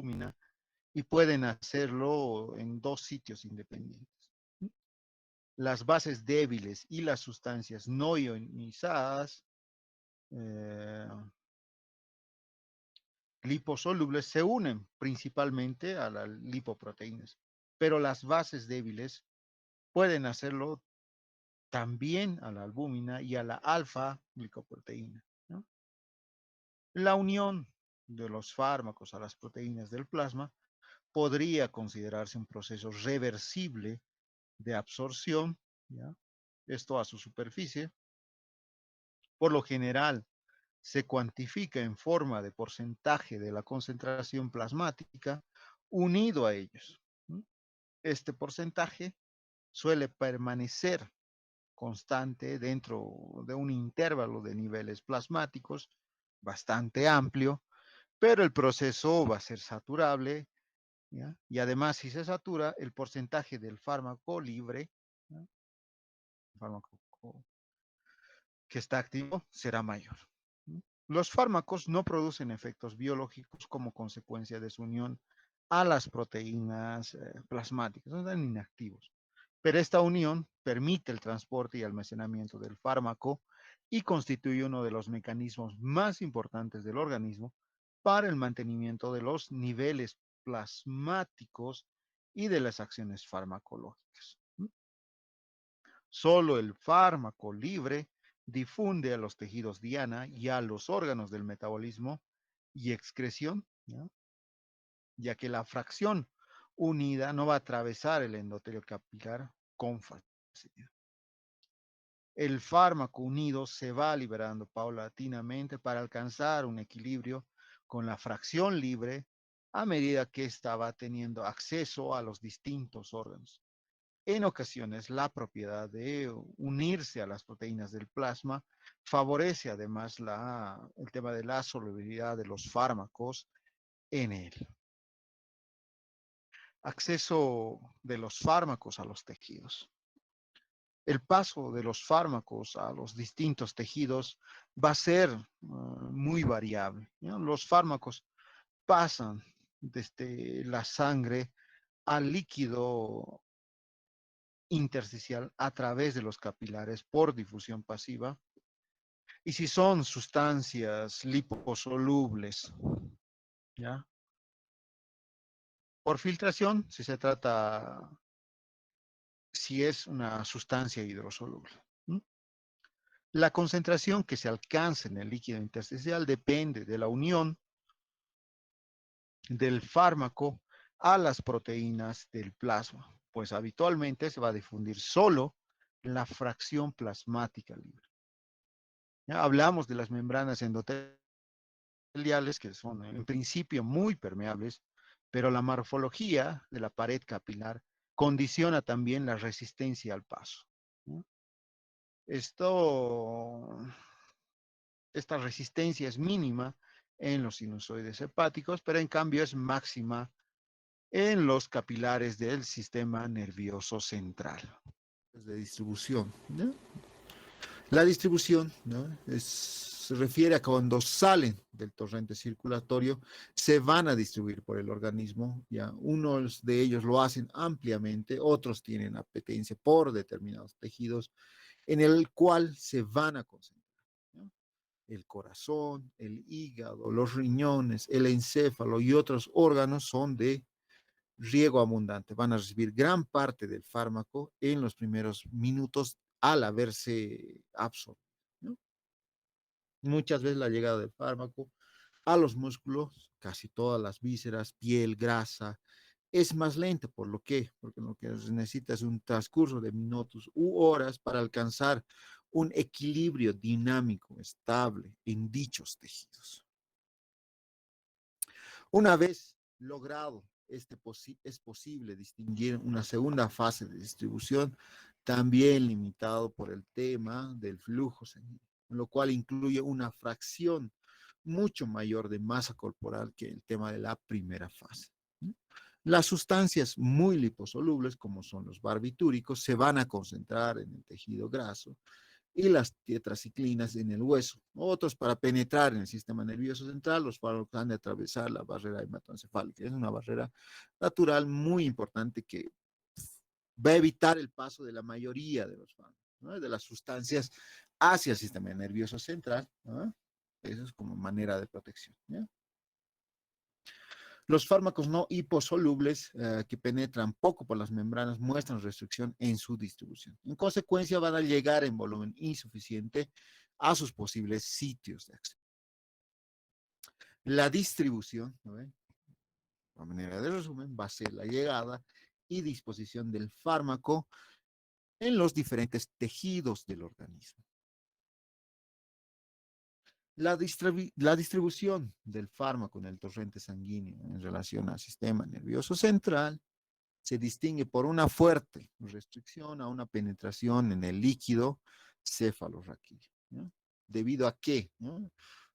albúmina y pueden hacerlo en dos sitios independientes. Las bases débiles y las sustancias no ionizadas eh, liposolubles se unen principalmente a las lipoproteínas, pero las bases débiles pueden hacerlo también a la albúmina y a la alfa-glicoproteína, ¿no? La unión de los fármacos a las proteínas del plasma podría considerarse un proceso reversible de absorción, ¿ya? Esto a su superficie. Por lo general, se cuantifica en forma de porcentaje de la concentración plasmática unido a ellos. Este porcentaje suele permanecer constante dentro de un intervalo de niveles plasmáticos bastante amplio, pero el proceso va a ser saturable, ¿ya? Y además, si se satura, el porcentaje del fármaco libre, ¿ya? El fármaco que está activo será mayor. Los fármacos no producen efectos biológicos como consecuencia de su unión a las proteínas plasmáticas, no están inactivos. Pero esta unión permite el transporte y almacenamiento del fármaco y constituye uno de los mecanismos más importantes del organismo para el mantenimiento de los niveles plasmáticos y de las acciones farmacológicas. Solo el fármaco libre difunde a los tejidos diana y a los órganos del metabolismo y excreción, ¿ya? Ya que la fracción unida no va a atravesar el endotelio capilar con facilidad. El fármaco unido se va liberando paulatinamente para alcanzar un equilibrio con la fracción libre a medida que ésta va teniendo acceso a los distintos órganos. En ocasiones, la propiedad de unirse a las proteínas del plasma favorece además el tema de la solubilidad de los fármacos en él. Acceso de los fármacos a los tejidos. El paso de los fármacos a los distintos tejidos va a ser muy variable, ¿no? Los fármacos pasan desde la sangre al líquido intersticial a través de los capilares por difusión pasiva. Y si son sustancias liposolubles, ¿ya? Por filtración, si se trata, si es una sustancia hidrosoluble. La concentración que se alcanza en el líquido intersticial depende de la unión del fármaco a las proteínas del plasma, pues habitualmente se va a difundir solo la fracción plasmática libre. Ya hablamos de las membranas endoteliales, que son en principio muy permeables, pero la morfología de la pared capilar condiciona también la resistencia al paso, ¿no? Esto, esta resistencia es mínima en los sinusoides hepáticos, pero en cambio es máxima en los capilares del sistema nervioso central. De distribución, ¿no? La distribución, ¿no? Se refiere a cuando salen del torrente circulatorio, se van a distribuir por el organismo. Ya unos de ellos lo hacen ampliamente, otros tienen apetencia por determinados tejidos en el cual se van a concentrar, ¿no? El corazón, el hígado, los riñones, el encéfalo y otros órganos son de riego abundante. Van a recibir gran parte del fármaco en los primeros minutos al haberse absorbido, ¿no? Muchas veces la llegada del fármaco a los músculos, casi todas las vísceras, piel, grasa, es más lenta. Porque lo que se necesita es un transcurso de minutos u horas para alcanzar un equilibrio dinámico estable en dichos tejidos. Una vez logrado es posible distinguir una segunda fase de distribución, también limitado por el tema del flujo sanguíneo, lo cual incluye una fracción mucho mayor de masa corporal que el tema de la primera fase. Las sustancias muy liposolubles, como son los barbitúricos, se van a concentrar en el tejido graso y las tetraciclinas en el hueso. Otros para penetrar en el sistema nervioso central, los fármacos han de atravesar la barrera hematoencefálica. Es una barrera natural muy importante que va a evitar el paso de la mayoría de los fármacos, ¿no? De las sustancias hacia el sistema nervioso central, ¿no? Eso es como manera de protección, ¿ya? Los fármacos no hiposolubles que penetran poco por las membranas muestran restricción en su distribución. En consecuencia, van a llegar en volumen insuficiente a sus posibles sitios de acción. La distribución, ¿no? A manera de resumen, va a ser la llegada y disposición del fármaco en los diferentes tejidos del organismo. La distribución del fármaco en el torrente sanguíneo en relación al sistema nervioso central se distingue por una fuerte restricción a una penetración en el líquido cefalorraquídeo, ¿no? ¿Debido a qué? ¿No?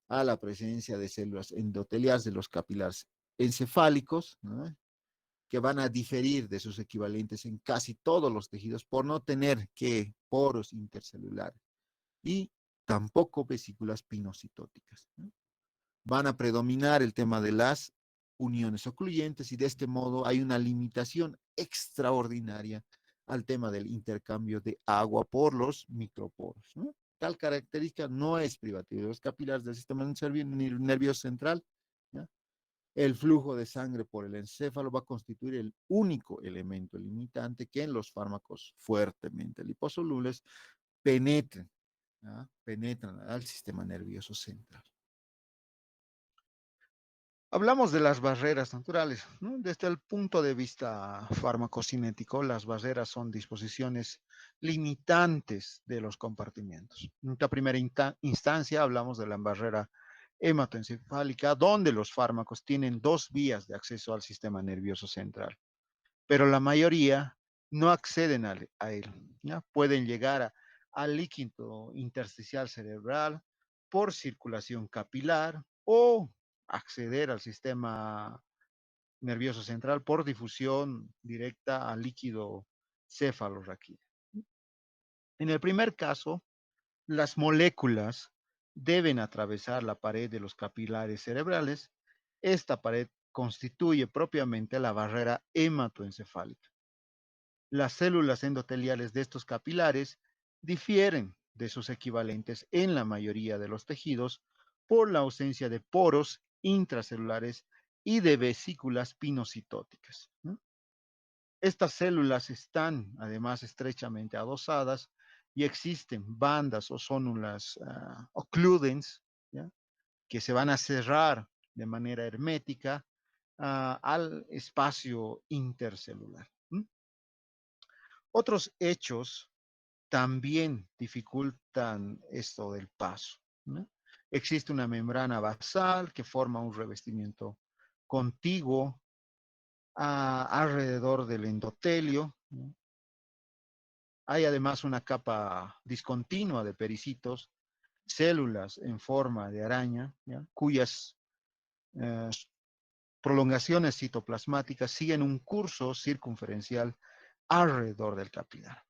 A la presencia de células endoteliales de los capilares encefálicos, ¿no? Que van a diferir de sus equivalentes en casi todos los tejidos por no tener que poros intercelulares y tampoco vesículas pinocitóticas, ¿no? Van a predominar el tema de las uniones ocluyentes y de este modo hay una limitación extraordinaria al tema del intercambio de agua por los microporos, ¿no? Tal característica no es privativa de los capilares del sistema nervioso central, ¿ya? El flujo de sangre por el encéfalo va a constituir el único elemento limitante que en los fármacos fuertemente liposolubles penetren, ¿ya? Penetran al sistema nervioso central. Hablamos de las barreras naturales, ¿no? Desde el punto de vista farmacocinético, las barreras son disposiciones limitantes de los compartimientos. En esta primera instancia hablamos de la barrera hematoencefálica, donde los fármacos tienen dos vías de acceso al sistema nervioso central, pero la mayoría no acceden a él, ¿ya? Pueden llegar al líquido intersticial cerebral por circulación capilar o acceder al sistema nervioso central por difusión directa al líquido cefalorraquídeo. En el primer caso, las moléculas deben atravesar la pared de los capilares cerebrales. Esta pared constituye propiamente la barrera hematoencefálica. Las células endoteliales de estos capilares difieren de sus equivalentes en la mayoría de los tejidos por la ausencia de poros intracelulares y de vesículas pinocitóticas, ¿no? Estas células están además estrechamente adosadas y existen bandas o zónulas occludens, ¿ya? Que se van a cerrar de manera hermética al espacio intercelular. ¿Mm? Otros hechos también dificultan esto del paso, ¿no? Existe una membrana basal que forma un revestimiento contiguo alrededor del endotelio, ¿no? Hay además una capa discontinua de pericitos, células en forma de araña, ¿ya? Cuyas eh, prolongaciones citoplasmáticas siguen un curso circunferencial alrededor del capilar.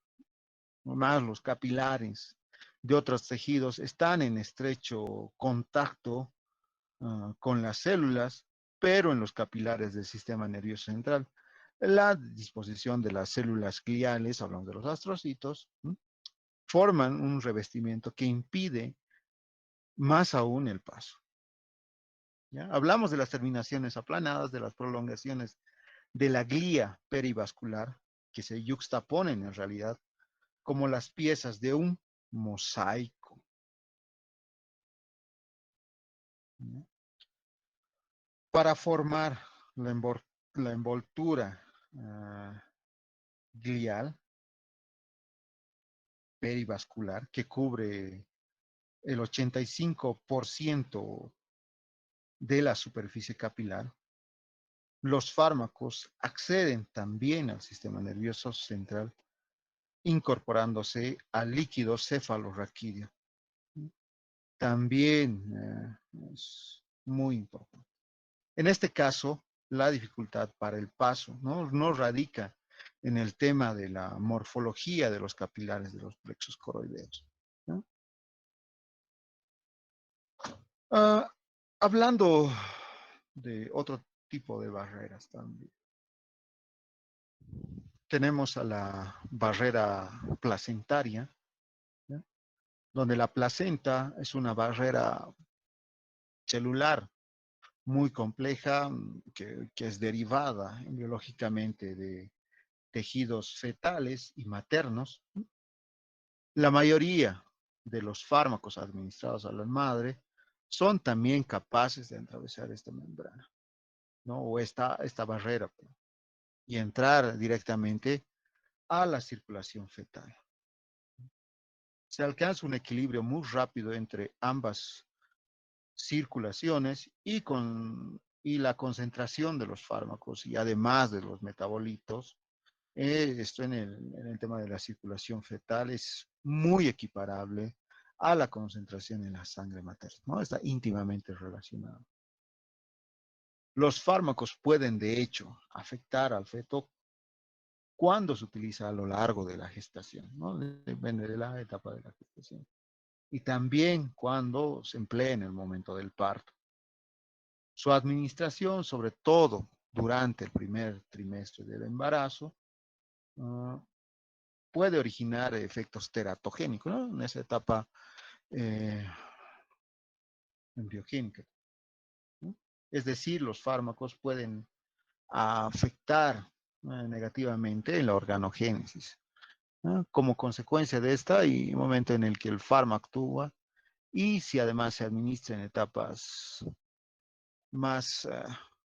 Más los capilares de otros tejidos están en estrecho contacto con las células, pero en los capilares del sistema nervioso central. La disposición de las células gliales, hablamos de los astrocitos, forman un revestimiento que impide más aún el paso, ¿ya? Hablamos de las terminaciones aplanadas, de las prolongaciones de la glía perivascular, que se yuxtaponen en realidad como las piezas de un mosaico, ¿no? Para formar la, la envoltura glial perivascular que cubre el 85% de la superficie capilar, los fármacos acceden también al sistema nervioso central, incorporándose al líquido cefalorraquídeo. También es muy importante. En este caso, la dificultad para el paso no radica en el tema de la morfología de los capilares de los plexos coroideos, ¿no? Ah, hablando de otro tipo de barreras también, tenemos a la barrera placentaria, ¿ya? Donde la placenta es una barrera celular muy compleja que es derivada biológicamente de tejidos fetales y maternos. La mayoría de los fármacos administrados a la madre son también capaces de atravesar esta membrana, ¿no? O esta barrera, pues, y entrar directamente a la circulación fetal. Se alcanza un equilibrio muy rápido entre ambas circulaciones y la concentración de los fármacos y además de los metabolitos. Esto en el tema de la circulación fetal es muy equiparable a la concentración en la sangre materna, ¿no? Está íntimamente relacionado. Los fármacos pueden, de hecho, afectar al feto cuando se utiliza a lo largo de la gestación, ¿no? Depende de la etapa de la gestación. Y también cuando se emplea en el momento del parto. Su administración, sobre todo durante el primer trimestre del embarazo, uh, puede originar efectos teratogénicos, ¿no? En esa etapa eh, embriogénica, ¿no? Es decir, los fármacos pueden afectar negativamente en la organogénesis, ¿no? Como consecuencia de esta y momento en el que el fármaco actúa y si además se administra en etapas más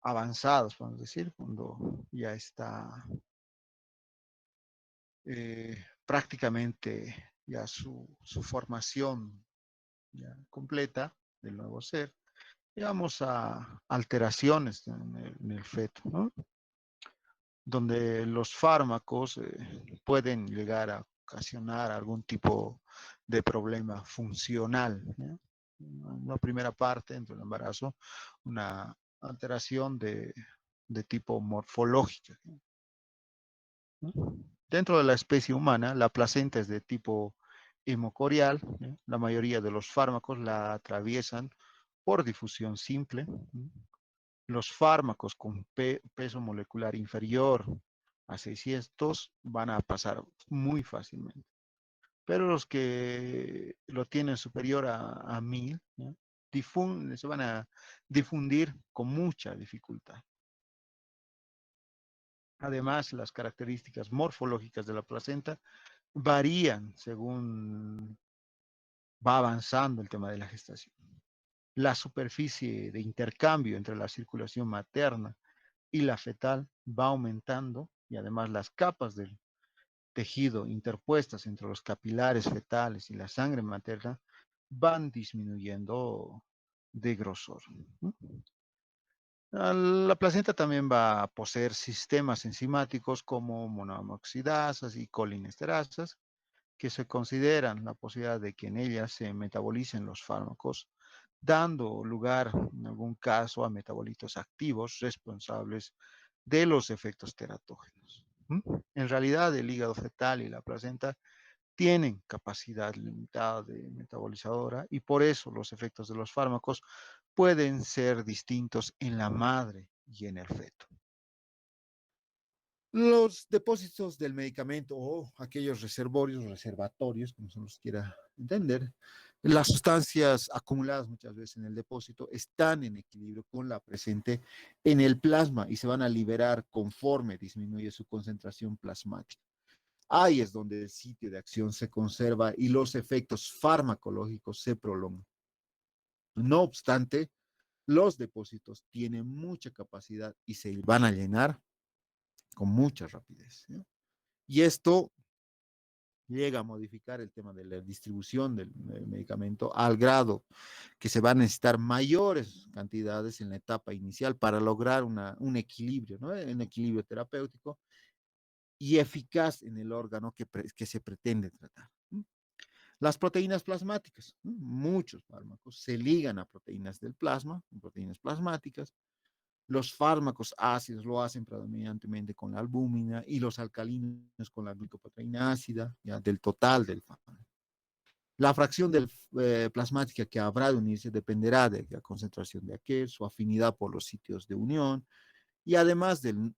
avanzadas, podemos decir, cuando ya está prácticamente ya su formación ya completa del nuevo ser, digamos a alteraciones en el feto, ¿no? Donde los fármacos pueden llegar a ocasionar algún tipo de problema funcional, ¿no? En la primera parte, dentro del embarazo, una alteración de tipo morfológica, ¿no? Dentro de la especie humana, la placenta es de tipo hemocorial, ¿no? La mayoría de los fármacos la atraviesan por difusión simple, ¿no? Los fármacos con peso molecular inferior a 600 van a pasar muy fácilmente, pero los que lo tienen superior a 1000, ¿no? Se van a difundir con mucha dificultad. Además, las características morfológicas de la placenta varían según va avanzando el tema de la gestación. La superficie de intercambio entre la circulación materna y la fetal va aumentando y además las capas del tejido interpuestas entre los capilares fetales y la sangre materna van disminuyendo de grosor. La placenta también va a poseer sistemas enzimáticos como monoamoxidasas y colinesterasas, que se consideran la posibilidad de que en ellas se metabolicen los fármacos, dando lugar en algún caso a metabolitos activos responsables de los efectos teratógenos. En realidad, el hígado fetal y la placenta tienen capacidad limitada de metabolizadora y por eso los efectos de los fármacos pueden ser distintos en la madre y en el feto. Los depósitos del medicamento o aquellos reservorios, reservatorios, como se los quiera entender, las sustancias acumuladas muchas veces en el depósito están en equilibrio con la presente en el plasma y se van a liberar conforme disminuye su concentración plasmática. Ahí es donde el sitio de acción se conserva y los efectos farmacológicos se prolongan. No obstante, los depósitos tienen mucha capacidad y se van a llenar con mucha rapidez, ¿no? Y esto llega a modificar el tema de la distribución del medicamento al grado que se van a necesitar mayores cantidades en la etapa inicial para lograr un equilibrio, ¿no? Un equilibrio terapéutico y eficaz en el órgano que se pretende tratar. Las proteínas plasmáticas, ¿no? Muchos fármacos se ligan a proteínas del plasma, proteínas plasmáticas. Los fármacos ácidos lo hacen predominantemente con la albúmina y los alcalinos con la glicoproteína ácida, ya del total del fármaco. La fracción plasmática que habrá de unirse dependerá de la concentración de aquel, su afinidad por los sitios de unión y además del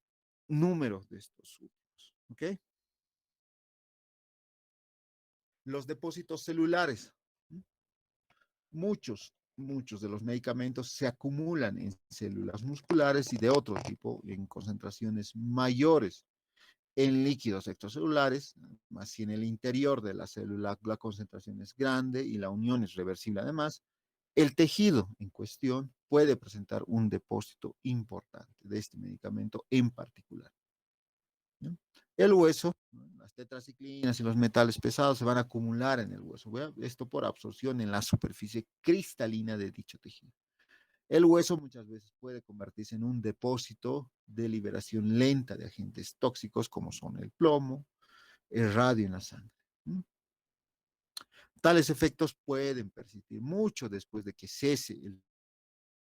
número de estos últimos. ¿Ok? Los depósitos celulares. Muchos de los medicamentos se acumulan en células musculares y de otro tipo en concentraciones mayores en líquidos extracelulares, más si en el interior de la célula la concentración es grande y la unión es reversible además, el tejido en cuestión puede presentar un depósito importante de este medicamento en particular. ¿No? El hueso, ¿no? Las tetraciclinas y los metales pesados se van a acumular en el hueso. Esto por absorción en la superficie cristalina de dicho tejido. El hueso muchas veces puede convertirse en un depósito de liberación lenta de agentes tóxicos como son el plomo, el radio en la sangre. Tales efectos pueden persistir mucho después de que cese el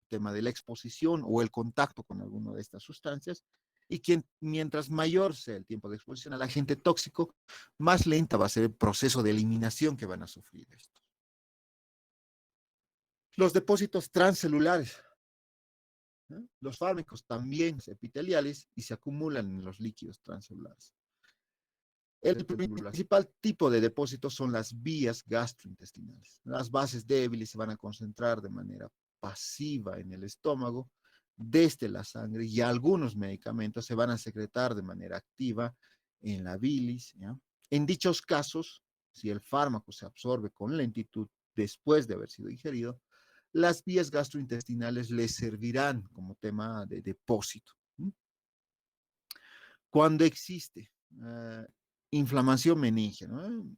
tema de la exposición o el contacto con alguna de estas sustancias y que mientras mayor sea el tiempo de exposición al agente tóxico, más lenta va a ser el proceso de eliminación que van a sufrir estos. Los depósitos transcelulares. Los fármacos también epiteliales y se acumulan en los líquidos transcelulares. El principal tipo de depósitos son las vías gastrointestinales. Las bases débiles se van a concentrar de manera pasiva en el estómago, desde la sangre, y algunos medicamentos se van a secretar de manera activa en la bilis. ¿Ya? En dichos casos, si el fármaco se absorbe con lentitud después de haber sido ingerido, las vías gastrointestinales les servirán como tema de depósito. Cuando existe inflamación meningia, ¿no?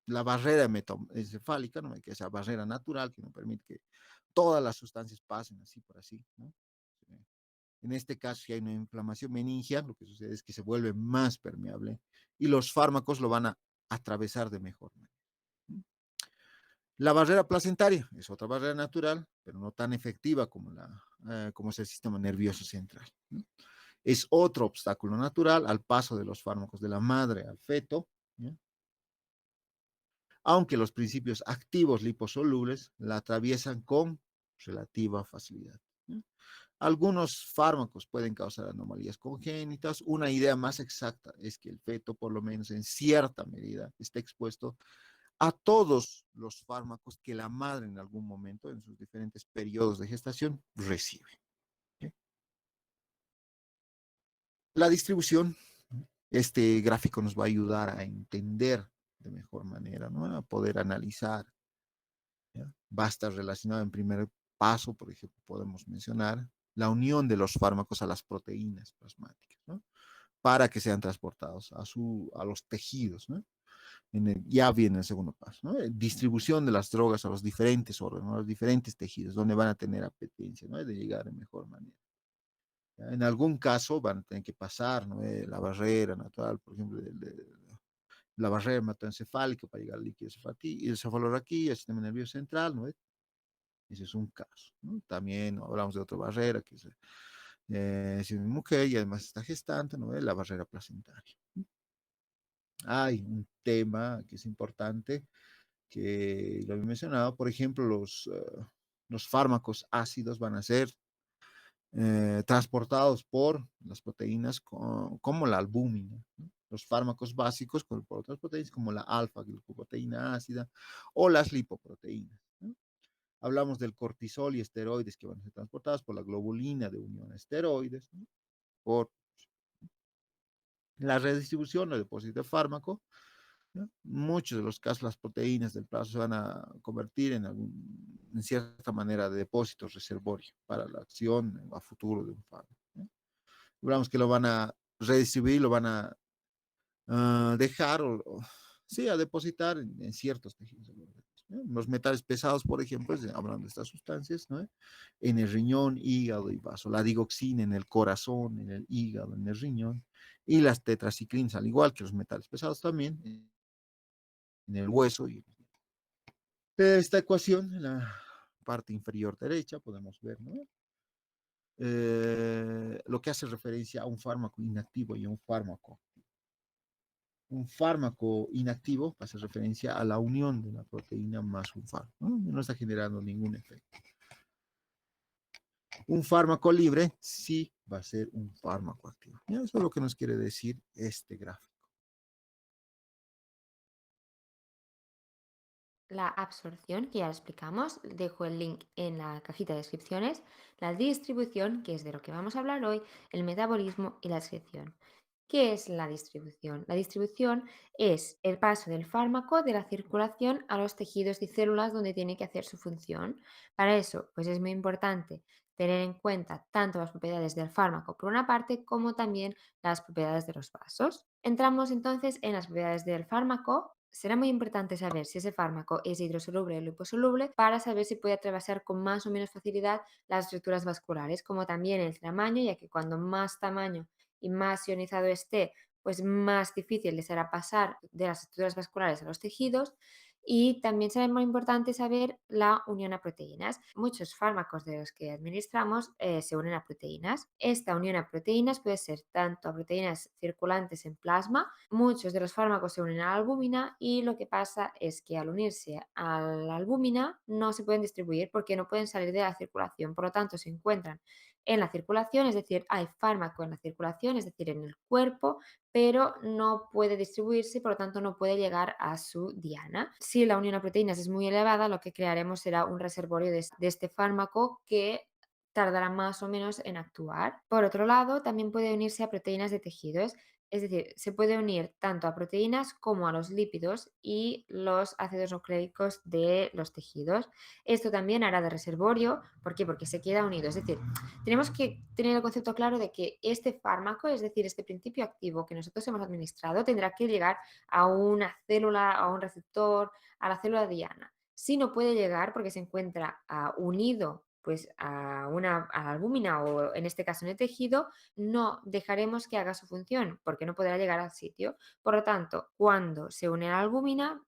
La barrera hematoencefálica, ¿no? Que es la barrera natural que no permite que todas las sustancias pasen así por así, ¿no? En este caso, si hay una inflamación meningia, lo que sucede es que se vuelve más permeable y los fármacos lo van a atravesar de mejor manera. La barrera placentaria es otra barrera natural, pero no tan efectiva como es el sistema nervioso central. ¿No? Es otro obstáculo natural al paso de los fármacos de la madre al feto, ¿ya? Aunque los principios activos liposolubles la atraviesan con relativa facilidad. ¿Ya? Algunos fármacos pueden causar anomalías congénitas. Una idea más exacta es que el feto, por lo menos en cierta medida, está expuesto a todos los fármacos que la madre en algún momento, en sus diferentes periodos de gestación, recibe. ¿Sí? La distribución, este gráfico nos va a ayudar a entender de mejor manera, ¿no? A poder analizar. ¿Ya? Va a estar relacionado en primer paso, por ejemplo, podemos mencionar la unión de los fármacos a las proteínas plasmáticas, ¿no? Para que sean transportados a los tejidos, ¿no? Ya viene el segundo paso, ¿no? Distribución de las drogas a los diferentes órganos, a los diferentes tejidos, donde van a tener apetencia, ¿no? De llegar de mejor manera. ¿Ya? En algún caso van a tener que pasar, ¿no? La barrera natural, por ejemplo, la barrera hematoencefálica para llegar al líquido cefalorraquídeo, el sistema nervioso central, ¿no? Ese es un caso, ¿no? También hablamos de otra barrera que es si es mujer y además está gestante, ¿no? La barrera placentaria. Hay un tema que es importante que lo había mencionado, por ejemplo, los fármacos ácidos van a ser transportados por las proteínas como la albúmina, ¿no? Los fármacos básicos por otras proteínas como la alfa-glucoproteína ácida o las lipoproteínas. ¿No? Hablamos del cortisol y esteroides que van a ser transportados por la globulina de unión a esteroides, ¿no? Por la redistribución o depósito de fármaco. ¿No? Muchos de los casos las proteínas del plazo se van a convertir en cierta manera de depósitos reservorio para la acción a futuro de un fármaco. ¿No? Hablamos que lo van a redistribuir, lo van a dejar sí, a depositar en ciertos tejidos. ¿No? Los metales pesados, por ejemplo, hablando de estas sustancias, ¿no? En el riñón, hígado y vaso. La digoxina en el corazón, en el hígado, en el riñón. Y las tetraciclinas, al igual que los metales pesados también, en el hueso. Y esta ecuación, en la parte inferior derecha, podemos ver, ¿no? Lo que hace referencia a un fármaco inactivo y a un fármaco. Un fármaco inactivo hace referencia a la unión de la proteína más un fármaco, ¿no? No está generando ningún efecto. Un fármaco libre sí va a ser un fármaco activo. Y eso es lo que nos quiere decir este gráfico. La absorción, que ya lo explicamos, dejo el link en la cajita de descripciones, la distribución, que es de lo que vamos a hablar hoy, el metabolismo y la excreción. ¿Qué es la distribución? La distribución es el paso del fármaco de la circulación a los tejidos y células donde tiene que hacer su función. Para eso, pues es muy importante tener en cuenta tanto las propiedades del fármaco por una parte como también las propiedades de los vasos. Entramos entonces en las propiedades del fármaco. Será muy importante saber si ese fármaco es hidrosoluble o liposoluble para saber si puede atravesar con más o menos facilidad las estructuras vasculares, como también el tamaño, ya que cuando más tamaño y más ionizado esté, pues más difícil le será pasar de las estructuras vasculares a los tejidos. Y también será muy importante saber la unión a proteínas. Muchos fármacos de los que administramos se unen a proteínas. Esta unión a proteínas puede ser tanto a proteínas circulantes en plasma. Muchos de los fármacos se unen a la albúmina y lo que pasa es que al unirse a la albúmina no se pueden distribuir porque no pueden salir de la circulación. Por lo tanto, se encuentran en la circulación, es decir, hay fármaco en la circulación, es decir, en el cuerpo, pero no puede distribuirse, por lo tanto no puede llegar a su diana. Si la unión a proteínas es muy elevada, lo que crearemos será un reservorio de este fármaco que tardará más o menos en actuar. Por otro lado, también puede unirse a proteínas de tejidos, es decir, se puede unir tanto a proteínas como a los lípidos y los ácidos nucleicos de los tejidos. Esto también hará de reservorio. ¿Por qué? Porque se queda unido. Es decir, tenemos que tener el concepto claro de que este fármaco, es decir, este principio activo que nosotros hemos administrado, tendrá que llegar a una célula, a un receptor, a la célula diana. Si no puede llegar porque se encuentra unido pues a la albúmina o en este caso en el tejido, no dejaremos que haga su función porque no podrá llegar al sitio. Por lo tanto, cuando se une a la albúmina,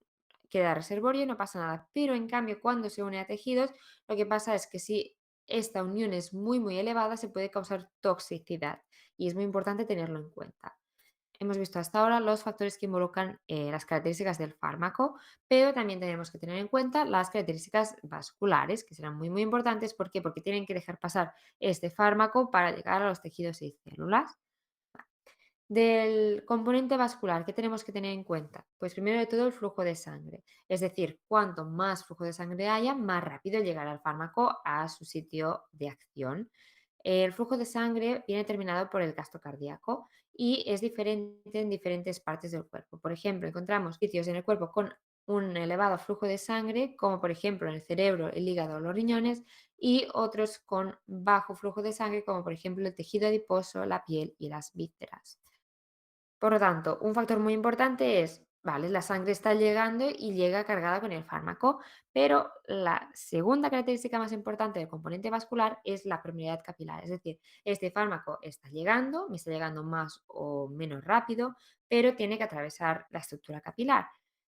queda reservorio y no pasa nada. Pero en cambio, cuando se une a tejidos, lo que pasa es que si esta unión es muy elevada, se puede causar toxicidad y es muy importante tenerlo en cuenta. Hemos visto hasta ahora los factores que involucran las características del fármaco, pero también tenemos que tener en cuenta las características vasculares, que serán muy importantes. ¿Por qué? Porque tienen que dejar pasar este fármaco para llegar a los tejidos y células. Del componente vascular, ¿qué tenemos que tener en cuenta? Pues primero de todo el flujo de sangre, es decir, cuanto más flujo de sangre haya, más rápido llegará el fármaco a su sitio de acción. El flujo de sangre viene determinado por el gasto cardíaco y es diferente en diferentes partes del cuerpo. Por ejemplo, encontramos sitios en el cuerpo con un elevado flujo de sangre, como por ejemplo en el cerebro, el hígado o los riñones, y otros con bajo flujo de sangre, como por ejemplo el tejido adiposo, la piel y las vísceras. Por lo tanto, un factor muy importante es, vale, la sangre está llegando y llega cargada con el fármaco, pero la segunda característica más importante del componente vascular es la permeabilidad capilar. Es decir, este fármaco está llegando, me está llegando más o menos rápido, pero tiene que atravesar la estructura capilar.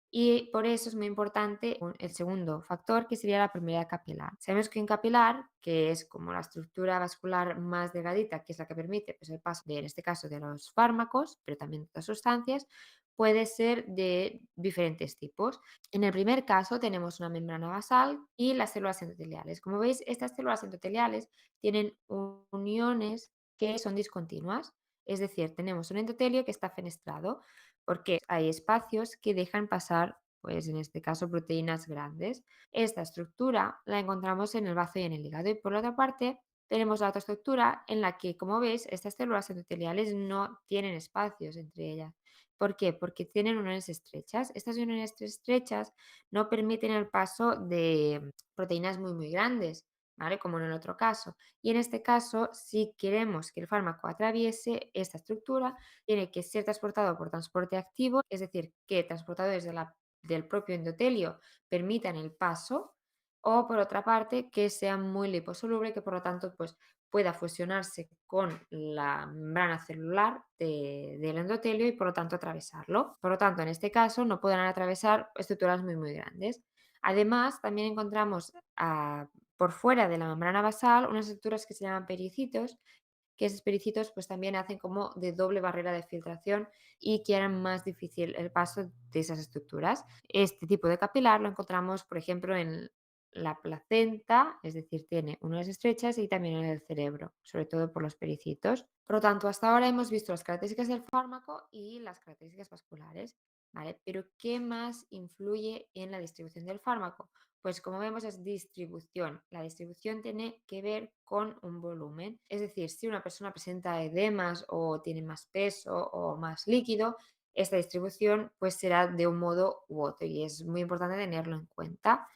Y por eso es muy importante el segundo factor, que sería la permeabilidad capilar. Sabemos que un capilar, que es como la estructura vascular más delgadita, que es la que permite pues, el paso de, en este caso, de los fármacos, pero también de otras sustancias, puede ser de diferentes tipos. En el primer caso tenemos una membrana basal y las células endoteliales. Como veis, estas células endoteliales tienen uniones que son discontinuas, es decir, tenemos un endotelio que está fenestrado porque hay espacios que dejan pasar, pues en este caso, proteínas grandes. Esta estructura la encontramos en el bazo y en el hígado. Y por la otra parte, tenemos la otra estructura en la que, como veis, estas células endoteliales no tienen espacios entre ellas. ¿Por qué? Porque tienen uniones estrechas. Estas uniones estrechas no permiten el paso de proteínas muy grandes, ¿vale? Como en el otro caso. Y en este caso, si queremos que el fármaco atraviese esta estructura, tiene que ser transportado por transporte activo, es decir, que transportadores del propio endotelio permitan el paso, o por otra parte, que sea muy liposoluble, que por lo tanto pues, pueda fusionarse con la membrana celular del endotelio y por lo tanto atravesarlo. Por lo tanto, en este caso no podrán atravesar estructuras muy grandes. Además, también encontramos por fuera de la membrana basal unas estructuras que se llaman pericitos, que esos pericitos pues también hacen como de doble barrera de filtración y que harán más difícil el paso de esas estructuras. Este tipo de capilar lo encontramos, por ejemplo, en la placenta, es decir, tiene unas estrechas y también en el cerebro, sobre todo por los pericitos. Por lo tanto, hasta ahora hemos visto las características del fármaco y las características vasculares, ¿vale? Pero ¿qué más influye en la distribución del fármaco? Pues como vemos es distribución. La distribución tiene que ver con un volumen. Es decir, si una persona presenta edemas o tiene más peso o más líquido, esta distribución pues será de un modo u otro y es muy importante tenerlo en cuenta,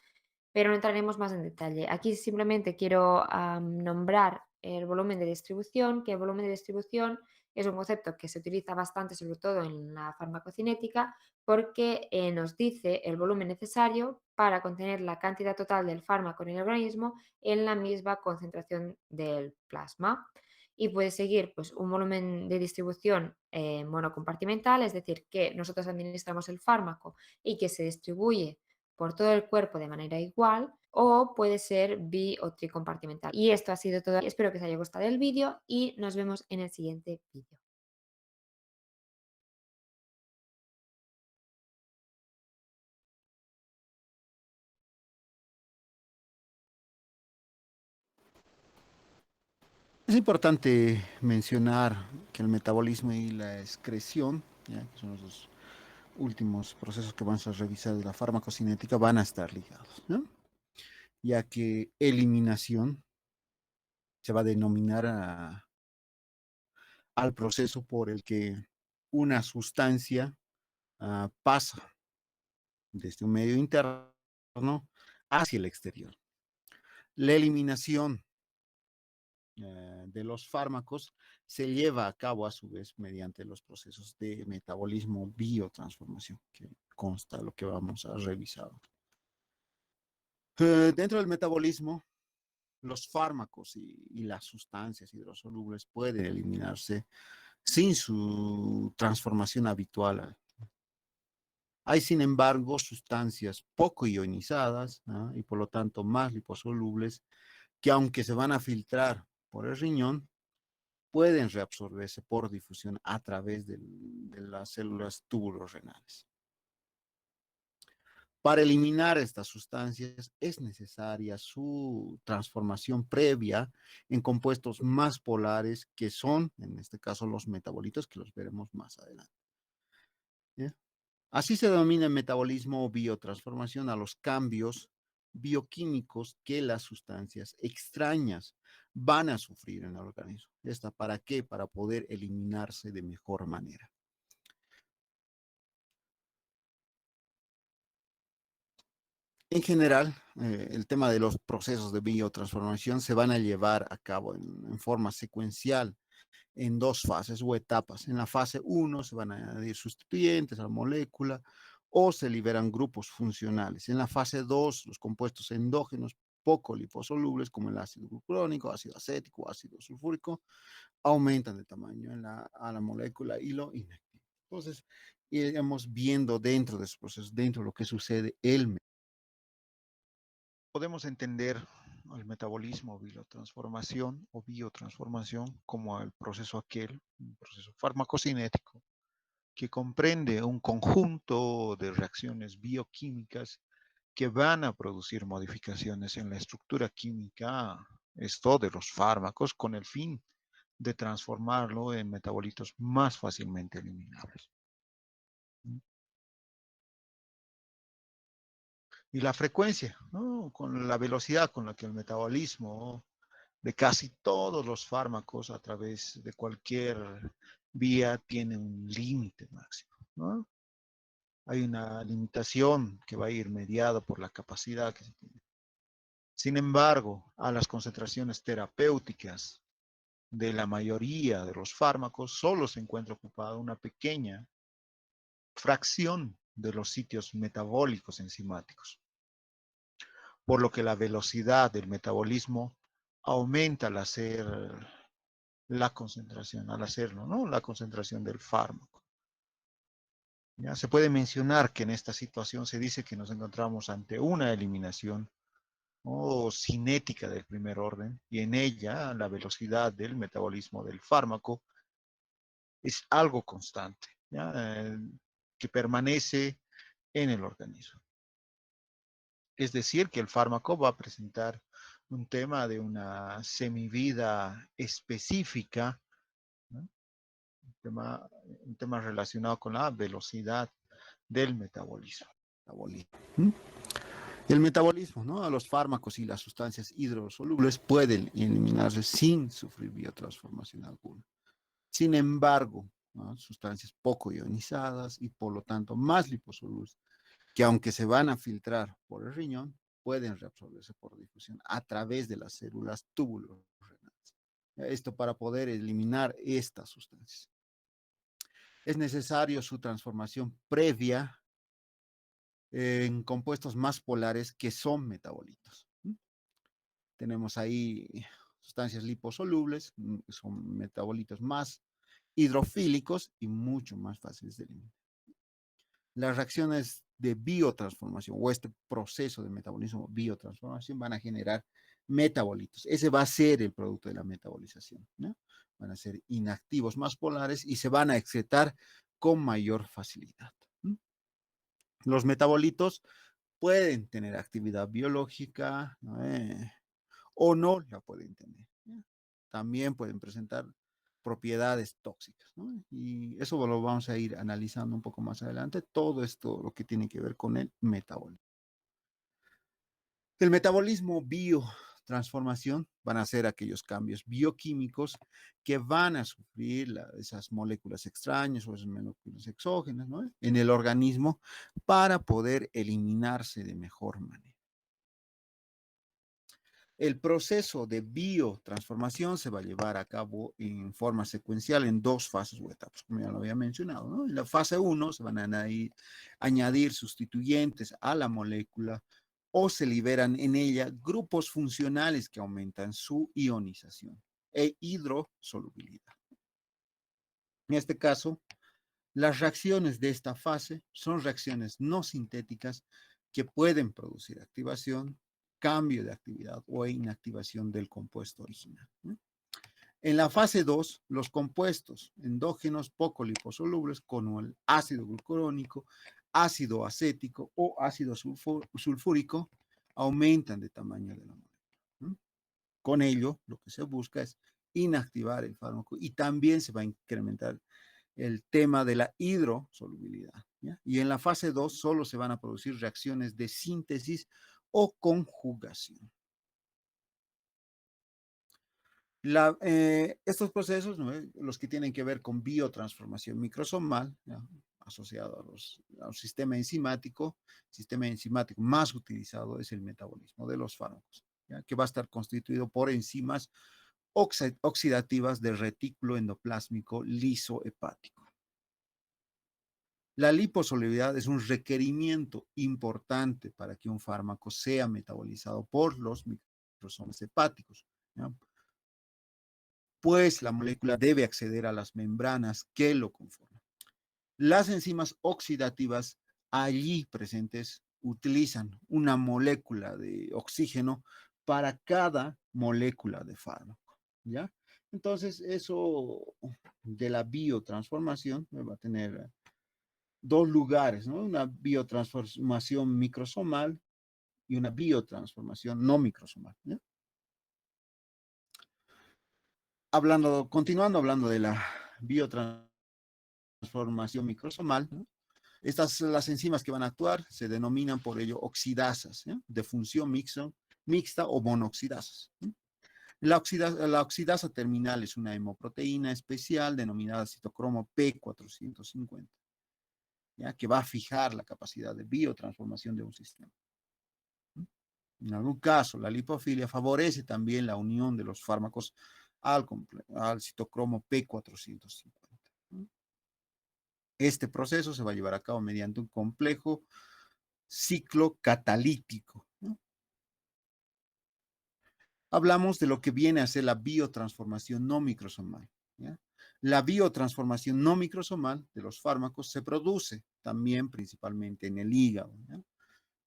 pero no entraremos más en detalle. Aquí simplemente quiero nombrar el volumen de distribución, que el volumen de distribución es un concepto que se utiliza bastante, sobre todo en la farmacocinética, porque nos dice el volumen necesario para contener la cantidad total del fármaco en el organismo en la misma concentración del plasma. Y puede seguir pues, un volumen de distribución monocompartimental, es decir, que nosotros administramos el fármaco y que se distribuye por todo el cuerpo de manera igual, o puede ser bi o tricompartimental. Y esto ha sido todo. Espero que os haya gustado el vídeo y nos vemos en el siguiente vídeo. Es importante mencionar que el metabolismo y la excreción, ¿ya? Que son los dos últimos procesos que vamos a revisar de la farmacocinética, van a estar ligados, ¿no? Ya que eliminación se va a denominar al proceso por el que una sustancia pasa desde un medio interno hacia el exterior. La eliminación de los fármacos se lleva a cabo a su vez mediante los procesos de metabolismo biotransformación, que consta lo que vamos a revisar. Dentro del metabolismo, los fármacos y las sustancias hidrosolubles pueden eliminarse sin su transformación habitual. Hay, sin embargo, sustancias poco ionizadas, ¿no? Y por lo tanto más liposolubles que aunque se van a filtrar por el riñón, pueden reabsorberse por difusión a través de las células renales. Para eliminar estas sustancias es necesaria su transformación previa en compuestos más polares que son, en este caso, los metabolitos, que los veremos más adelante. ¿Ya? Así se denomina el metabolismo o biotransformación a los cambios bioquímicos que las sustancias extrañas van a sufrir en el organismo. ¿Esta para qué? Para poder eliminarse de mejor manera. En general, el tema de los procesos de biotransformación se van a llevar a cabo en forma secuencial en dos fases o etapas. En la fase 1 se van a añadir sustituyentes a la molécula o se liberan grupos funcionales. En la fase 2, los compuestos endógenos poco liposolubles como el ácido glucurónico, ácido acético, ácido sulfúrico, aumentan de tamaño a la molécula y lo inactivan. Entonces, iremos viendo dentro de esos procesos, dentro de lo que sucede, Podemos entender el metabolismo, biotransformación o biotransformación como el proceso aquel, un proceso farmacocinético que comprende un conjunto de reacciones bioquímicas que van a producir modificaciones en la estructura química, esto de los fármacos, con el fin de transformarlo en metabolitos más fácilmente eliminables. Y la frecuencia, ¿no? Con la velocidad con la que el metabolismo de casi todos los fármacos a través de cualquier vía tiene un límite máximo, ¿no? Hay una limitación que va a ir mediada por la capacidad que se tiene. Sin embargo, a las concentraciones terapéuticas de la mayoría de los fármacos solo se encuentra ocupada una pequeña fracción de los sitios metabólicos enzimáticos, por lo que la velocidad del metabolismo aumenta al hacer la concentración, al hacerlo, ¿no? La concentración del fármaco. ¿Ya? Se puede mencionar que en esta situación se dice que nos encontramos ante una eliminación o cinética del primer orden, y en ella la velocidad del metabolismo del fármaco es algo constante, ¿ya? Que permanece en el organismo. Es decir, que el fármaco va a presentar un tema de una semivida específica, ¿no? Un tema relacionado con la velocidad del metabolismo. ¿Mm? El metabolismo, ¿no? A los fármacos y las sustancias hidrosolubles pueden eliminarse sin sufrir biotransformación alguna. Sin embargo, ¿no? Sustancias poco ionizadas y por lo tanto más liposolubles, que aunque se van a filtrar por el riñón, pueden reabsorberse por difusión a través de las células túbulos renales. Esto para poder eliminar estas sustancias. Es necesario su transformación previa en compuestos más polares que son metabolitos. Tenemos ahí sustancias liposolubles, son metabolitos más hidrofílicos y mucho más fáciles de eliminar. Las reacciones de biotransformación o este proceso de metabolismo biotransformación van a generar metabolitos. Ese va a ser el producto de la metabolización, ¿no? Van a ser inactivos más polares y se van a excretar con mayor facilidad. Los metabolitos pueden tener actividad biológica, ¿no? O no la pueden tener. ¿Ya? También pueden presentar propiedades tóxicas, ¿no? Y eso lo vamos a ir analizando un poco más adelante, todo esto lo que tiene que ver con el metabolismo. El metabolismo biotransformación van a ser aquellos cambios bioquímicos que van a sufrir esas moléculas extrañas o esas moléculas exógenas, ¿no? En el organismo para poder eliminarse de mejor manera. El proceso de biotransformación se va a llevar a cabo en forma secuencial en dos fases o etapas, como ya lo había mencionado, ¿no? En la fase 1 se van a añadir sustituyentes a la molécula o se liberan en ella grupos funcionales que aumentan su ionización e hidrosolubilidad. En este caso, las reacciones de esta fase son reacciones no sintéticas que pueden producir activación, cambio de actividad o inactivación del compuesto original. En la fase 2, los compuestos endógenos poco liposolubles como el ácido glucurónico, ácido acético o ácido sulfúrico aumentan de tamaño de la molécula. Con ello, lo que se busca es inactivar el fármaco y también se va a incrementar el tema de la hidrosolubilidad. ¿Ya? Y en la fase 2 solo se van a producir reacciones de síntesis o conjugación. Estos procesos, ¿no? Los que tienen que ver con biotransformación microsomal, ¿ya? Asociado al sistema enzimático más utilizado es el metabolismo de los fármacos, ¿ya? Que va a estar constituido por enzimas oxidativas del retículo endoplásmico liso hepático. La liposolubilidad es un requerimiento importante para que un fármaco sea metabolizado por los microsomas hepáticos, ¿ya? Pues la molécula debe acceder a las membranas que lo conforman. Las enzimas oxidativas allí presentes utilizan una molécula de oxígeno para cada molécula de fármaco, ¿ya? Entonces, eso de la biotransformación va a tener dos lugares, ¿no? Una biotransformación microsomal y una biotransformación no microsomal, ¿ya? Continuando hablando de la biotransformación microsomal, ¿no? Las enzimas que van a actuar se denominan por ello oxidasas, ¿eh? De función mixta o monoxidasas. ¿Eh? La oxidasa terminal es una hemoproteína especial denominada citocromo P450, ¿ya? Que va a fijar la capacidad de biotransformación de un sistema. ¿Eh? En algún caso, la lipofilia favorece también la unión de los fármacos al citocromo P450. ¿Eh? Este proceso se va a llevar a cabo mediante un complejo ciclo catalítico, ¿no? Hablamos de lo que viene a ser la biotransformación no microsomal, ¿ya? La biotransformación no microsomal de los fármacos se produce también principalmente en el hígado, ¿ya?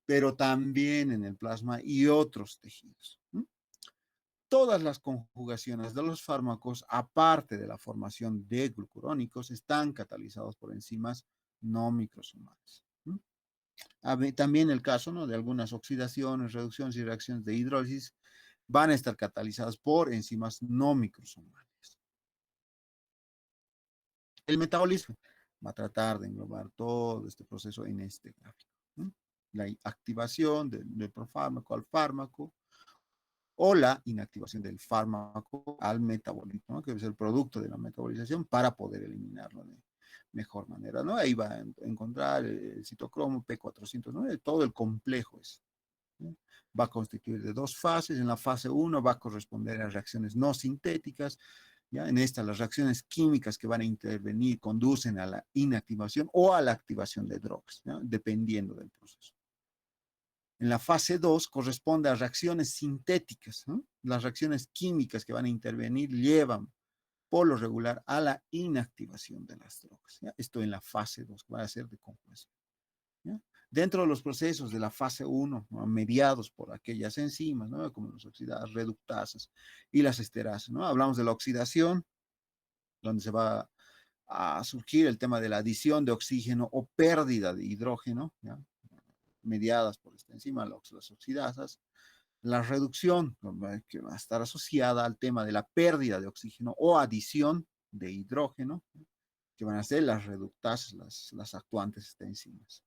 pero también en el plasma y otros tejidos. Todas las conjugaciones de los fármacos, aparte de la formación de glucurónicos, están catalizados por enzimas no microsomales. También el caso, ¿no?, de algunas oxidaciones, reducciones y reacciones de hidrólisis van a estar catalizadas por enzimas no microsomales. El metabolismo va a tratar de englobar todo este proceso en este gráfico. La activación del profármaco al fármaco, o la inactivación del fármaco al metabolismo, ¿no?, que es el producto de la metabolización para poder eliminarlo de mejor manera, ¿no? Ahí va a encontrar el citocromo P409, todo el complejo es, ¿no? Va a constituir de dos fases. En la fase 1 va a corresponder a reacciones no sintéticas. ¿Ya? En esta, las reacciones químicas que van a intervenir conducen a la inactivación o a la activación de drogas, ¿no?, dependiendo del proceso. En la fase 2 corresponde a reacciones sintéticas, ¿no? Las reacciones químicas que van a intervenir llevan por lo regular a la inactivación de las drogas, ¿ya? Esto en la fase 2 va a ser de conjugación, ¿ya? Dentro de los procesos de la fase 1, ¿no?, mediados por aquellas enzimas, ¿no?, como las oxidadas, reductasas y las esterasas, ¿no? Hablamos de la oxidación, donde se va a surgir el tema de la adición de oxígeno o pérdida de hidrógeno, ¿ya?, mediadas por esta enzima, las oxidasas. La reducción, que va a estar asociada al tema de la pérdida de oxígeno o adición de hidrógeno, que van a ser las reductasas, las actuantes de estas enzimas.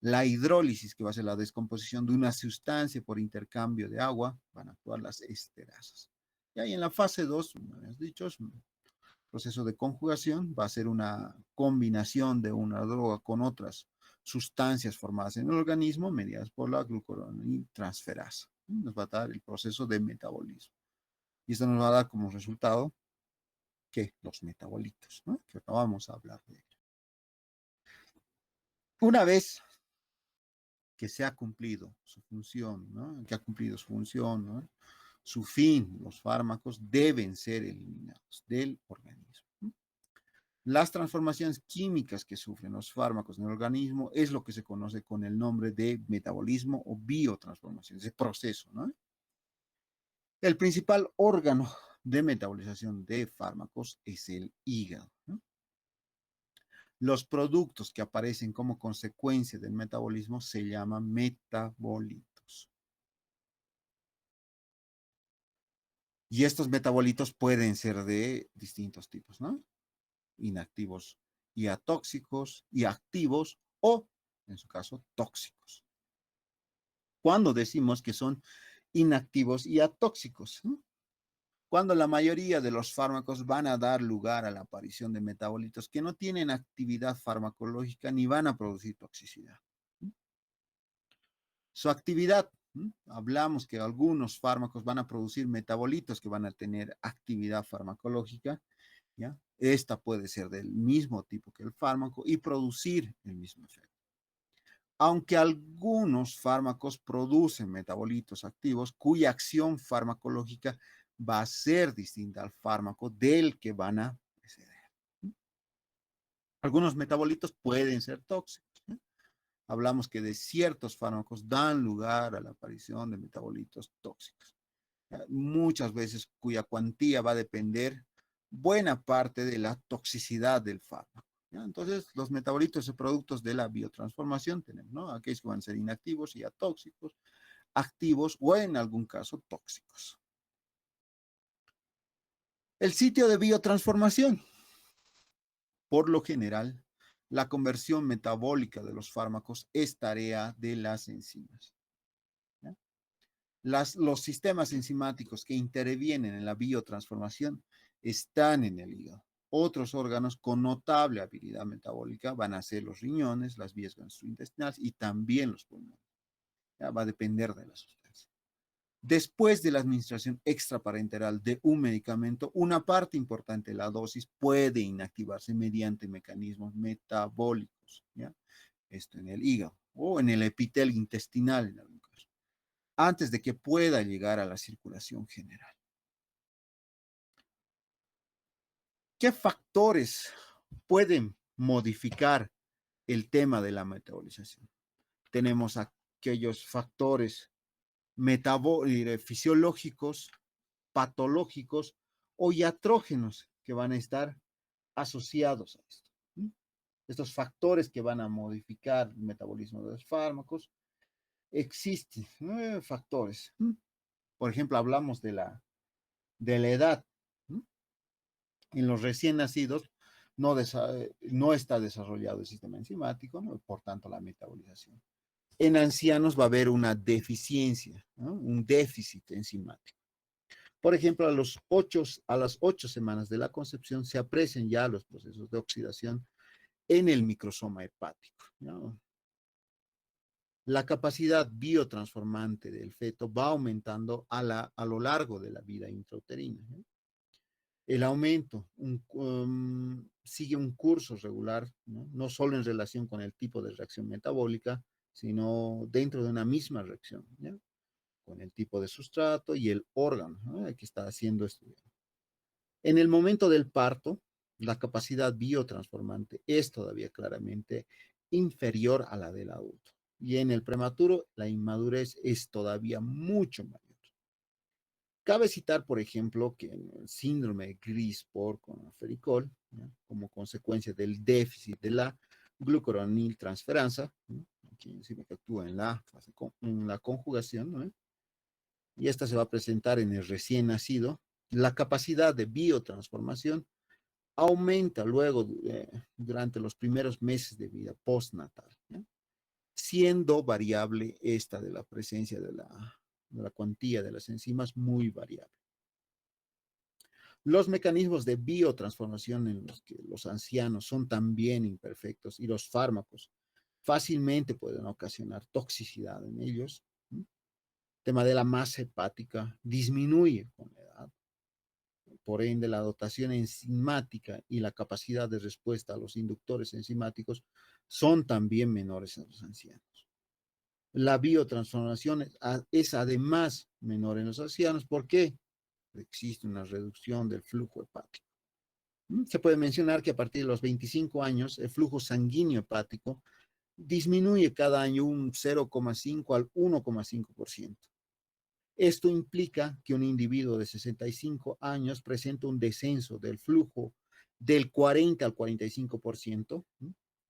La hidrólisis, que va a ser la descomposición de una sustancia por intercambio de agua, van a actuar las esterasas. Y ahí en la fase 2, como habíamos dicho, es un proceso de conjugación, va a ser una combinación de una droga con otras sustancias formadas en el organismo mediadas por la glucoroniltransferasa. Nos va a dar el proceso de metabolismo. Y esto nos va a dar como resultado que los metabolitos, ¿no?, que ahora vamos a hablar de ello. Una vez que se ha cumplido su función, ¿no?, que ha cumplido su función, ¿no?, su fin, los fármacos deben ser eliminados del organismo. Las transformaciones químicas que sufren los fármacos en el organismo es lo que se conoce con el nombre de metabolismo o biotransformación, ese proceso, ¿no? El principal órgano de metabolización de fármacos es el hígado, ¿no? Los productos que aparecen como consecuencia del metabolismo se llaman metabolitos. Y estos metabolitos pueden ser de distintos tipos, ¿no? Inactivos y atóxicos y activos, o, en su caso, tóxicos. Cuando decimos que son inactivos y atóxicos, ¿no?, cuando la mayoría de los fármacos van a dar lugar a la aparición de metabolitos que no tienen actividad farmacológica ni van a producir toxicidad. Su actividad, hablamos que algunos fármacos van a producir metabolitos que van a tener actividad farmacológica, ¿ya? Esta puede ser del mismo tipo que el fármaco y producir el mismo efecto. Aunque algunos fármacos producen metabolitos activos cuya acción farmacológica va a ser distinta al fármaco del que van a preceder. Algunos metabolitos pueden ser tóxicos, ¿no? Hablamos que de ciertos fármacos dan lugar a la aparición de metabolitos tóxicos, muchas veces cuya cuantía va a depender buena parte de la toxicidad del fármaco, ¿ya? Entonces, los metabolitos y productos de la biotransformación tenemos, ¿no?, aquellos que van a ser inactivos y atóxicos, activos o en algún caso tóxicos. El sitio de biotransformación. Por lo general, la conversión metabólica de los fármacos es tarea de las enzimas, ¿ya? Los sistemas enzimáticos que intervienen en la biotransformación están en el hígado. Otros órganos con notable habilidad metabólica van a ser los riñones, las vías gastrointestinales y también los pulmones. Ya va a depender de la sustancia. Después de la administración extraparenteral de un medicamento, una parte importante de la dosis puede inactivarse mediante mecanismos metabólicos, ¿ya? Esto en el hígado o en el epitelio intestinal en algún caso, antes de que pueda llegar a la circulación general. ¿Qué factores pueden modificar el tema de la metabolización? Tenemos aquellos factores fisiológicos, patológicos o iatrógenos que van a estar asociados a esto. Estos factores que van a modificar el metabolismo de los fármacos, existen factores. Por ejemplo, hablamos de la edad. En los recién nacidos no está desarrollado el sistema enzimático, ¿no? Por tanto, la metabolización. En ancianos va a haber una deficiencia, ¿no? Un déficit enzimático. Por ejemplo, a las 8 semanas de la concepción se aprecian ya los procesos de oxidación en el microsoma hepático, ¿no? La capacidad biotransformante del feto va aumentando a lo largo de la vida intrauterina, ¿no? El aumento sigue un curso regular, ¿no? No solo en relación con el tipo de reacción metabólica, sino dentro de una misma reacción, ¿no? Con el tipo de sustrato y el órgano, ¿no? Que está haciendo estudiar. En el momento del parto, la capacidad biotransformante es todavía claramente inferior a la del adulto. Y en el prematuro, la inmadurez es todavía mucho mayor. Cabe citar, por ejemplo, que en el síndrome de Gris-Por con fericol, ¿no? Como consecuencia del déficit de la glucuroniltransferasa, ¿no? Aquí encima que actúa en la conjugación, ¿no? Y esta se va a presentar en el recién nacido, la capacidad de biotransformación aumenta luego durante los primeros meses de vida postnatal, ¿no? Siendo variable esta de la presencia de la cuantía de las enzimas muy variable. Los mecanismos de biotransformación en los que los ancianos son también imperfectos y los fármacos fácilmente pueden ocasionar toxicidad en ellos. El tema de la masa hepática disminuye con la edad. Por ende, la dotación enzimática y la capacidad de respuesta a los inductores enzimáticos son también menores en los ancianos. La biotransformación es además menor en los ancianos. ¿Por qué? Existe una reducción del flujo hepático. Se puede mencionar que a partir de los 25 años el flujo sanguíneo hepático disminuye cada año un 0,5 al 1,5%. Esto implica que un individuo de 65 años presenta un descenso del flujo del 40 al 45%.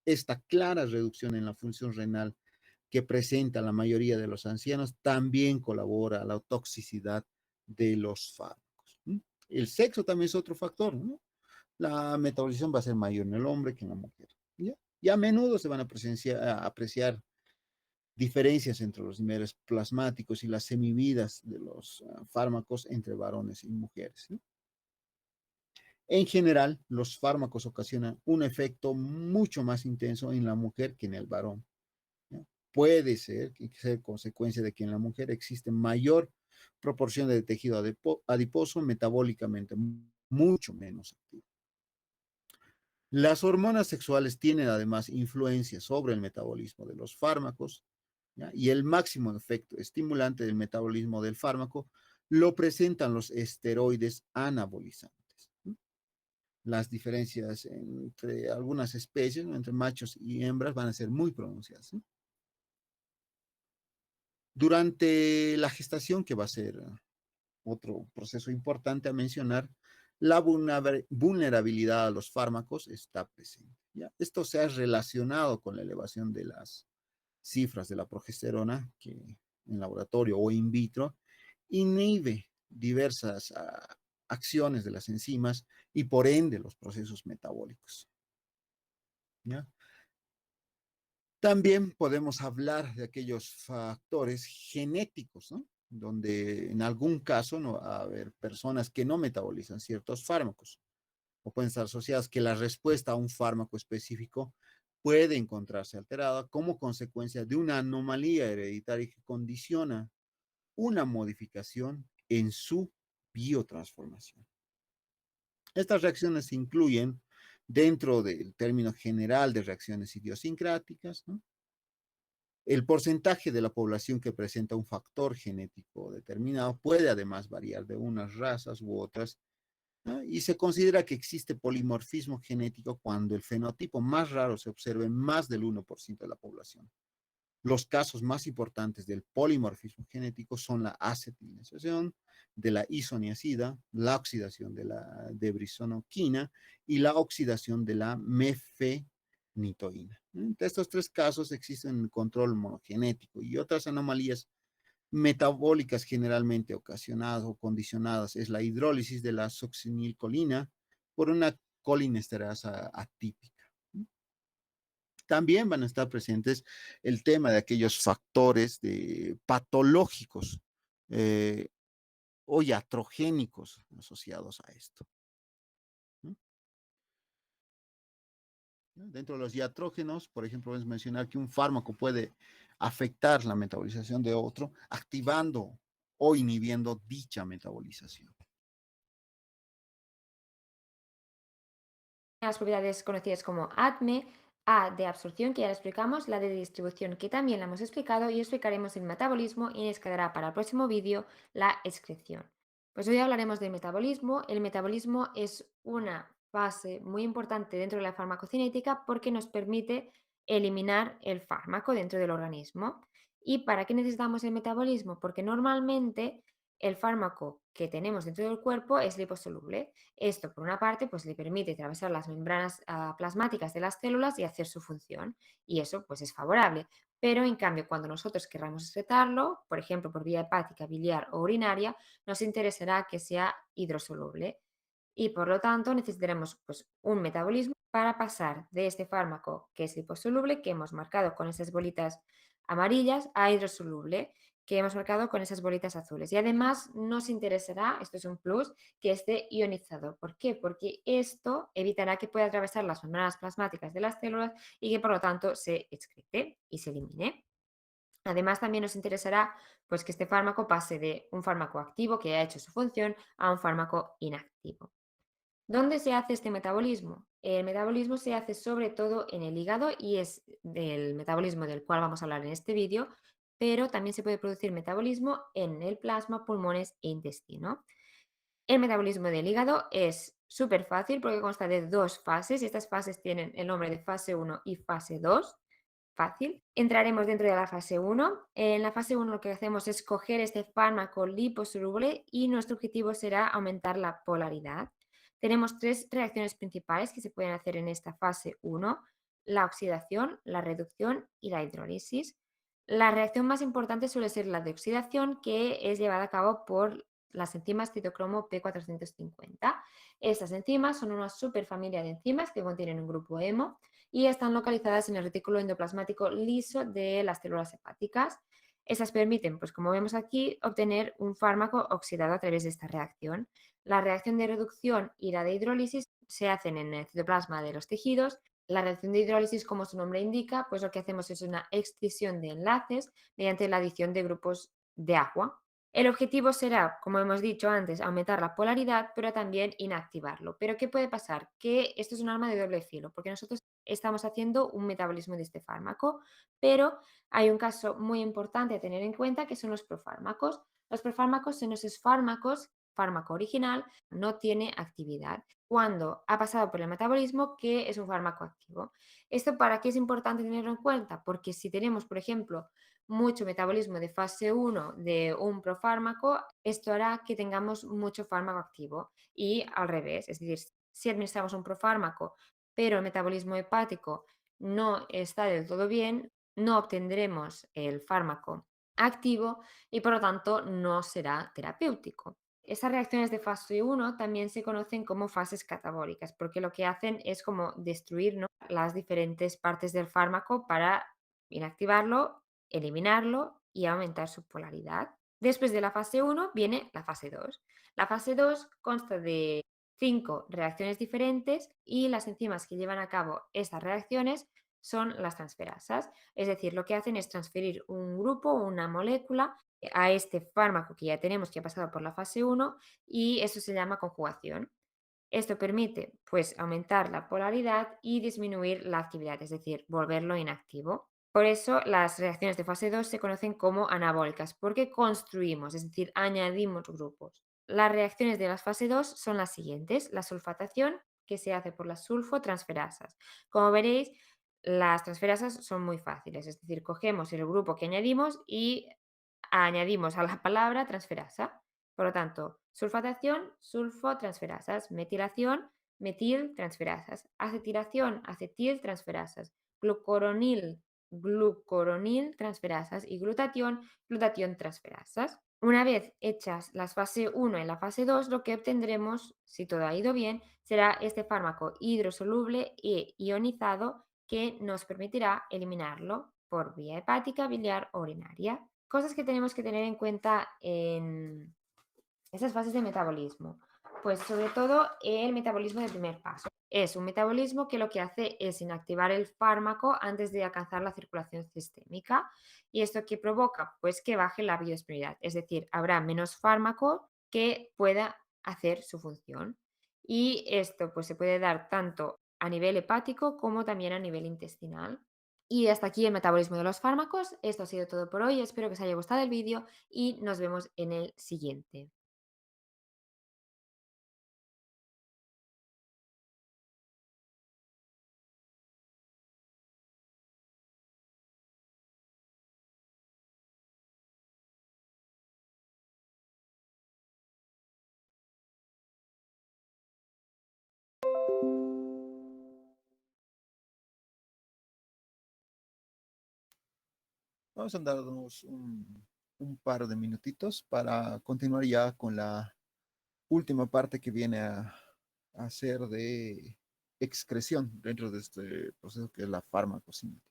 Esta clara reducción en la función renal que presenta la mayoría de los ancianos también colabora a la toxicidad de los fármacos. El sexo también es otro factor, ¿no? La metabolización va a ser mayor en el hombre que en la mujer. ¿Ya? Y a menudo se van a apreciar diferencias entre los niveles plasmáticos y las semividas de los fármacos entre varones y mujeres, ¿no? En general, los fármacos ocasionan un efecto mucho más intenso en la mujer que en el varón, ¿no? Puede ser que sea consecuencia de que en la mujer existe mayor proporción de tejido adiposo metabólicamente mucho menos activo. Las hormonas sexuales tienen además influencia sobre el metabolismo de los fármacos, ¿ya? Y el máximo efecto estimulante del metabolismo del fármaco lo presentan los esteroides anabolizantes, ¿no? Las diferencias entre algunas especies, ¿no? Entre machos y hembras, van a ser muy pronunciadas, ¿no? Durante la gestación, que va a ser otro proceso importante a mencionar, la vulnerabilidad a los fármacos está presente, ¿ya? Esto se ha relacionado con la elevación de las cifras de la progesterona que en laboratorio o in vitro inhibe diversas acciones de las enzimas y por ende los procesos metabólicos, ¿ya? También podemos hablar de aquellos factores genéticos, ¿no? Donde en algún caso no va a haber personas que no metabolizan ciertos fármacos o pueden estar asociadas que la respuesta a un fármaco específico puede encontrarse alterada como consecuencia de una anomalía hereditaria que condiciona una modificación en su biotransformación. Estas reacciones se incluyen dentro del término general de reacciones idiosincráticas, ¿no? El porcentaje de la población que presenta un factor genético determinado puede además variar de unas razas u otras, ¿no? Y se considera que existe polimorfismo genético cuando el fenotipo más raro se observa en más del 1% de la población. Los casos más importantes del polimorfismo genético son la acetilinización de la isoniazida, la oxidación de la debrisonquina y la oxidación de la mefenitoína. Entre estos tres casos existen el control monogenético y otras anomalías metabólicas generalmente ocasionadas o condicionadas es la hidrólisis de la succinilcolina por una colinesterasa atípica. También van a estar presentes el tema de aquellos factores patológicos eh, o iatrogénicos asociados a esto. Dentro de los iatrógenos, por ejemplo, es mencionar que un fármaco puede afectar la metabolización de otro, activando o inhibiendo dicha metabolización. Las propiedades conocidas como ADME, A de absorción, que ya la explicamos, la de distribución, que también la hemos explicado, y explicaremos el metabolismo y nos quedará para el próximo vídeo la excreción. Pues hoy hablaremos del metabolismo. El metabolismo es una fase muy importante dentro de la farmacocinética porque nos permite eliminar el fármaco dentro del organismo. ¿Y para qué necesitamos el metabolismo? Porque normalmente el fármaco que tenemos dentro del cuerpo es liposoluble. Esto, por una parte, pues le permite atravesar las membranas plasmáticas de las células y hacer su función, y eso pues es favorable. Pero en cambio, cuando nosotros querramos excretarlo, por ejemplo, por vía hepática, biliar o urinaria, nos interesará que sea hidrosoluble y por lo tanto necesitaremos pues, un metabolismo para pasar de este fármaco que es liposoluble, que hemos marcado con esas bolitas amarillas, a hidrosoluble, que hemos marcado con esas bolitas azules. Y además nos interesará, esto es un plus, que esté ionizado. ¿Por qué? Porque esto evitará que pueda atravesar las membranas plasmáticas de las células y que por lo tanto se excrete y se elimine. Además, también nos interesará pues, que este fármaco pase de un fármaco activo que ha hecho su función a un fármaco inactivo. ¿Dónde se hace este metabolismo? El metabolismo se hace sobre todo en el hígado y es del metabolismo del cual vamos a hablar en este vídeo, pero también se puede producir metabolismo en el plasma, pulmones e intestino. El metabolismo del hígado es súper fácil porque consta de dos fases y estas fases tienen el nombre de fase 1 y fase 2. Fácil. Entraremos dentro de la fase 1. En la fase 1 lo que hacemos es coger este fármaco liposoluble y nuestro objetivo será aumentar la polaridad. Tenemos tres reacciones principales que se pueden hacer en esta fase 1: la oxidación, la reducción y la hidrólisis. La reacción más importante suele ser la de oxidación, que es llevada a cabo por las enzimas citocromo P450. Estas enzimas son una superfamilia de enzimas que contienen un grupo hemo y están localizadas en el retículo endoplasmático liso de las células hepáticas. Esas permiten, pues como vemos aquí, obtener un fármaco oxidado a través de esta reacción. La reacción de reducción y la de hidrólisis se hacen en el citoplasma de los tejidos. La reacción de hidrólisis, como su nombre indica, pues lo que hacemos es una excisión de enlaces mediante la adición de grupos de agua. El objetivo será, como hemos dicho antes, aumentar la polaridad, pero también inactivarlo. ¿Pero qué puede pasar? Que esto es un arma de doble filo, porque nosotros estamos haciendo un metabolismo de este fármaco, pero hay un caso muy importante a tener en cuenta que son los profármacos. Los profármacos son esos fármacos, fármaco original, no tiene actividad cuando ha pasado por el metabolismo, que es un fármaco activo. ¿Esto para qué es importante tenerlo en cuenta? Porque si tenemos, por ejemplo, mucho metabolismo de fase 1 de un profármaco, esto hará que tengamos mucho fármaco activo y al revés, es decir, si administramos un profármaco, pero el metabolismo hepático no está del todo bien, no obtendremos el fármaco activo y por lo tanto no será terapéutico. Estas reacciones de fase 1 también se conocen como fases catabólicas, porque lo que hacen es como destruir, ¿no?, las diferentes partes del fármaco para inactivarlo, eliminarlo y aumentar su polaridad. Después de la fase 1 viene la fase 2. La fase 2 consta de 5 reacciones diferentes y las enzimas que llevan a cabo estas reacciones son las transferasas. Es decir, lo que hacen es transferir un grupo o una molécula a este fármaco que ya tenemos que ha pasado por la fase 1 y eso se llama conjugación. Esto permite pues aumentar la polaridad y disminuir la actividad, es decir, volverlo inactivo. Por eso las reacciones de fase 2 se conocen como anabólicas, porque construimos, es decir, añadimos grupos. Las reacciones de la fase 2 son las siguientes: la sulfatación, que se hace por las sulfotransferasas. Como veréis, Las transferasas son muy fáciles, es decir, cogemos el grupo que añadimos y añadimos a la palabra transferasa. Por lo tanto, sulfatación, sulfotransferasas, metilación, metiltransferasas, acetilación, acetiltransferasas, glucoronil, glucoroniltransferasas y glutatión, glutationtransferasas. Una vez hechas las fase 1 y la fase 2, lo que obtendremos, si todo ha ido bien, será este fármaco hidrosoluble e ionizado que nos permitirá eliminarlo por vía hepática, biliar o urinaria. Cosas que tenemos que tener en cuenta en esas fases de metabolismo. Pues sobre todo el metabolismo del primer paso. Es un metabolismo que lo que hace es inactivar el fármaco antes de alcanzar la circulación sistémica. ¿Y esto qué provoca? Pues que baje la biodisponibilidad. Es decir, habrá menos fármaco que pueda hacer su función. Y esto pues se puede dar tanto a nivel hepático como también a nivel intestinal. Y hasta aquí el metabolismo de los fármacos. Esto ha sido todo por hoy. Espero que os haya gustado el vídeo y nos vemos en el siguiente. Vamos a darnos un par de minutitos para continuar ya con la última parte que viene a ser de excreción dentro de este proceso que es la farmacocinética.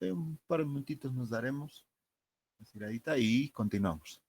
Un par de minutitos nos daremos, estiradita, y continuamos.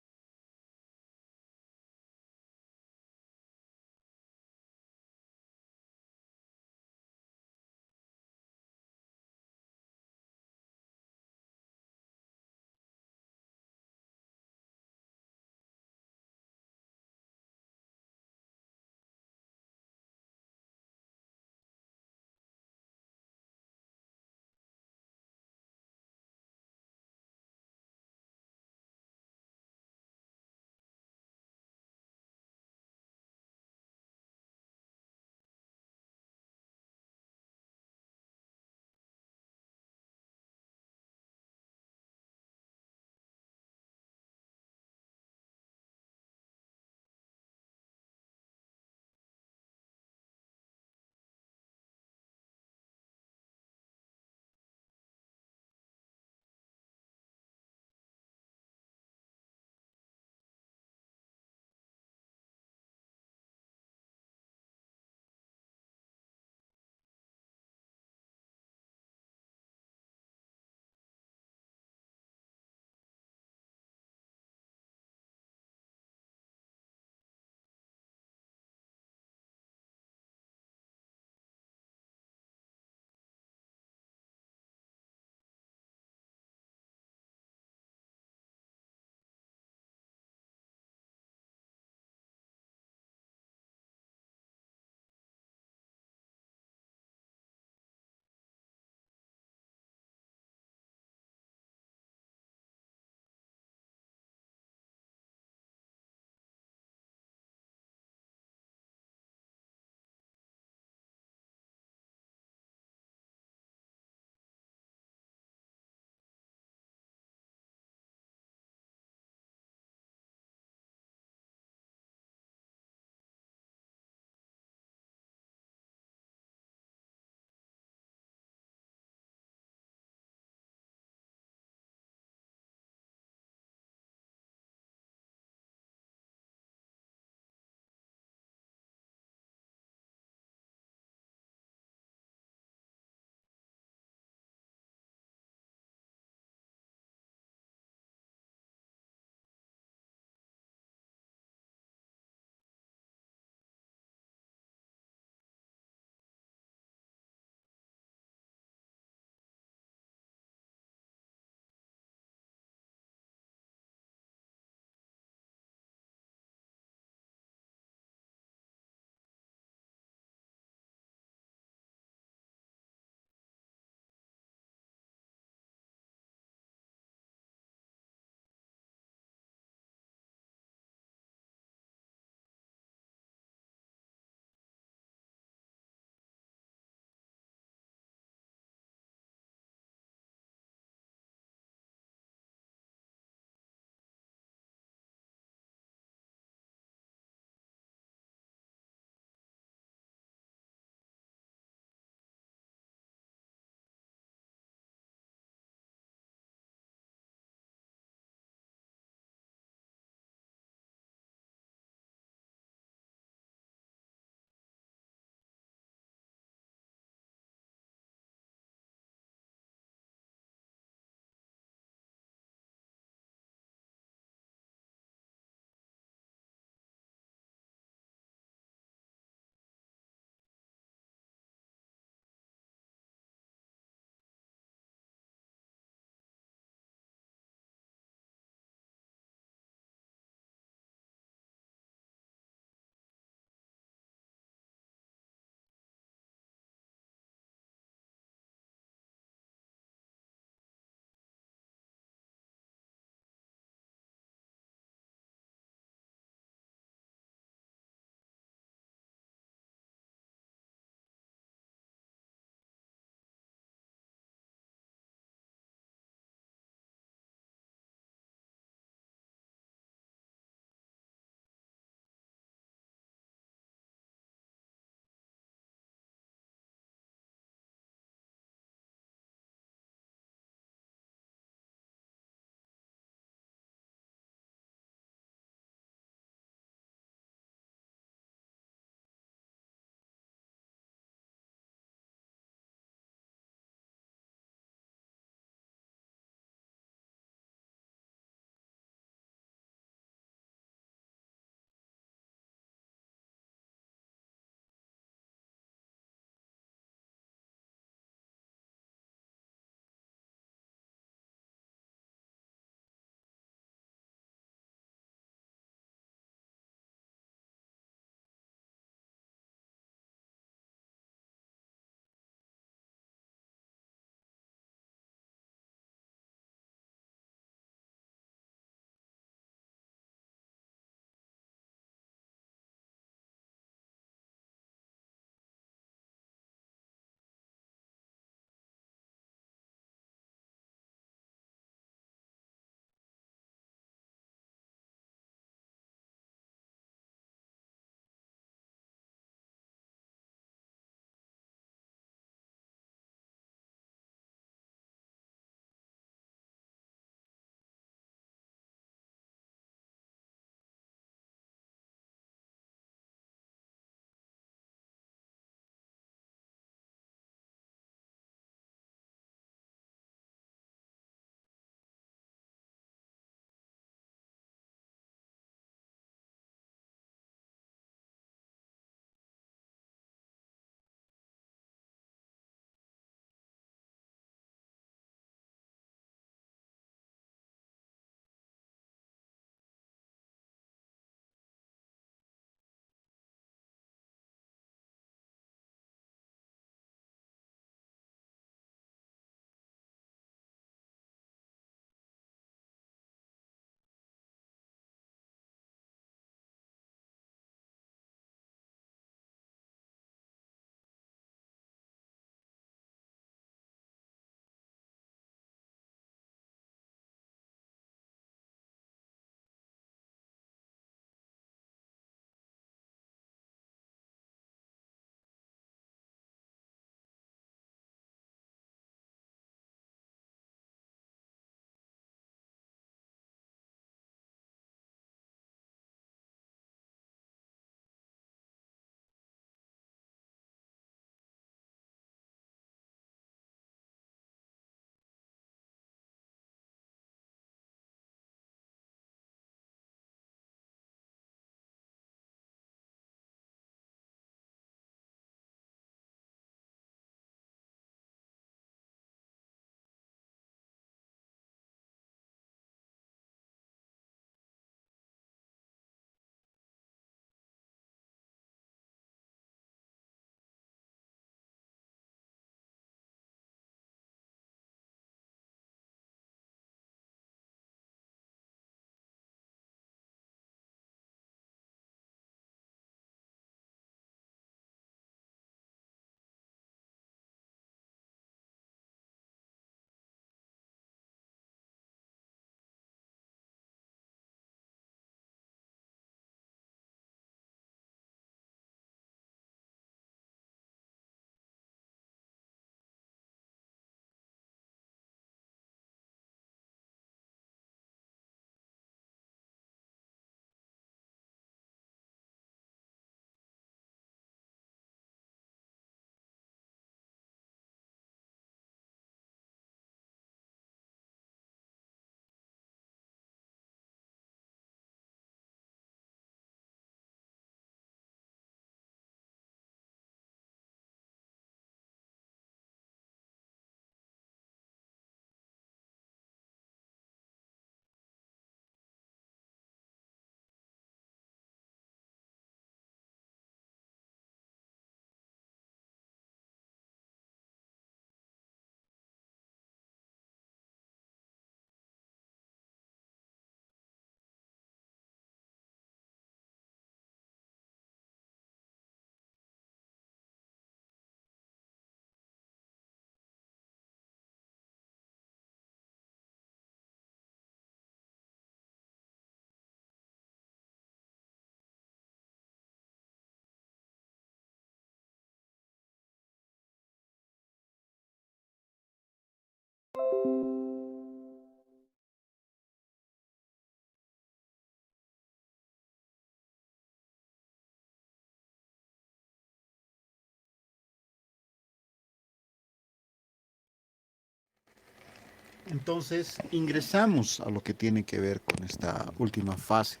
Entonces, ingresamos a lo que tiene que ver con esta última fase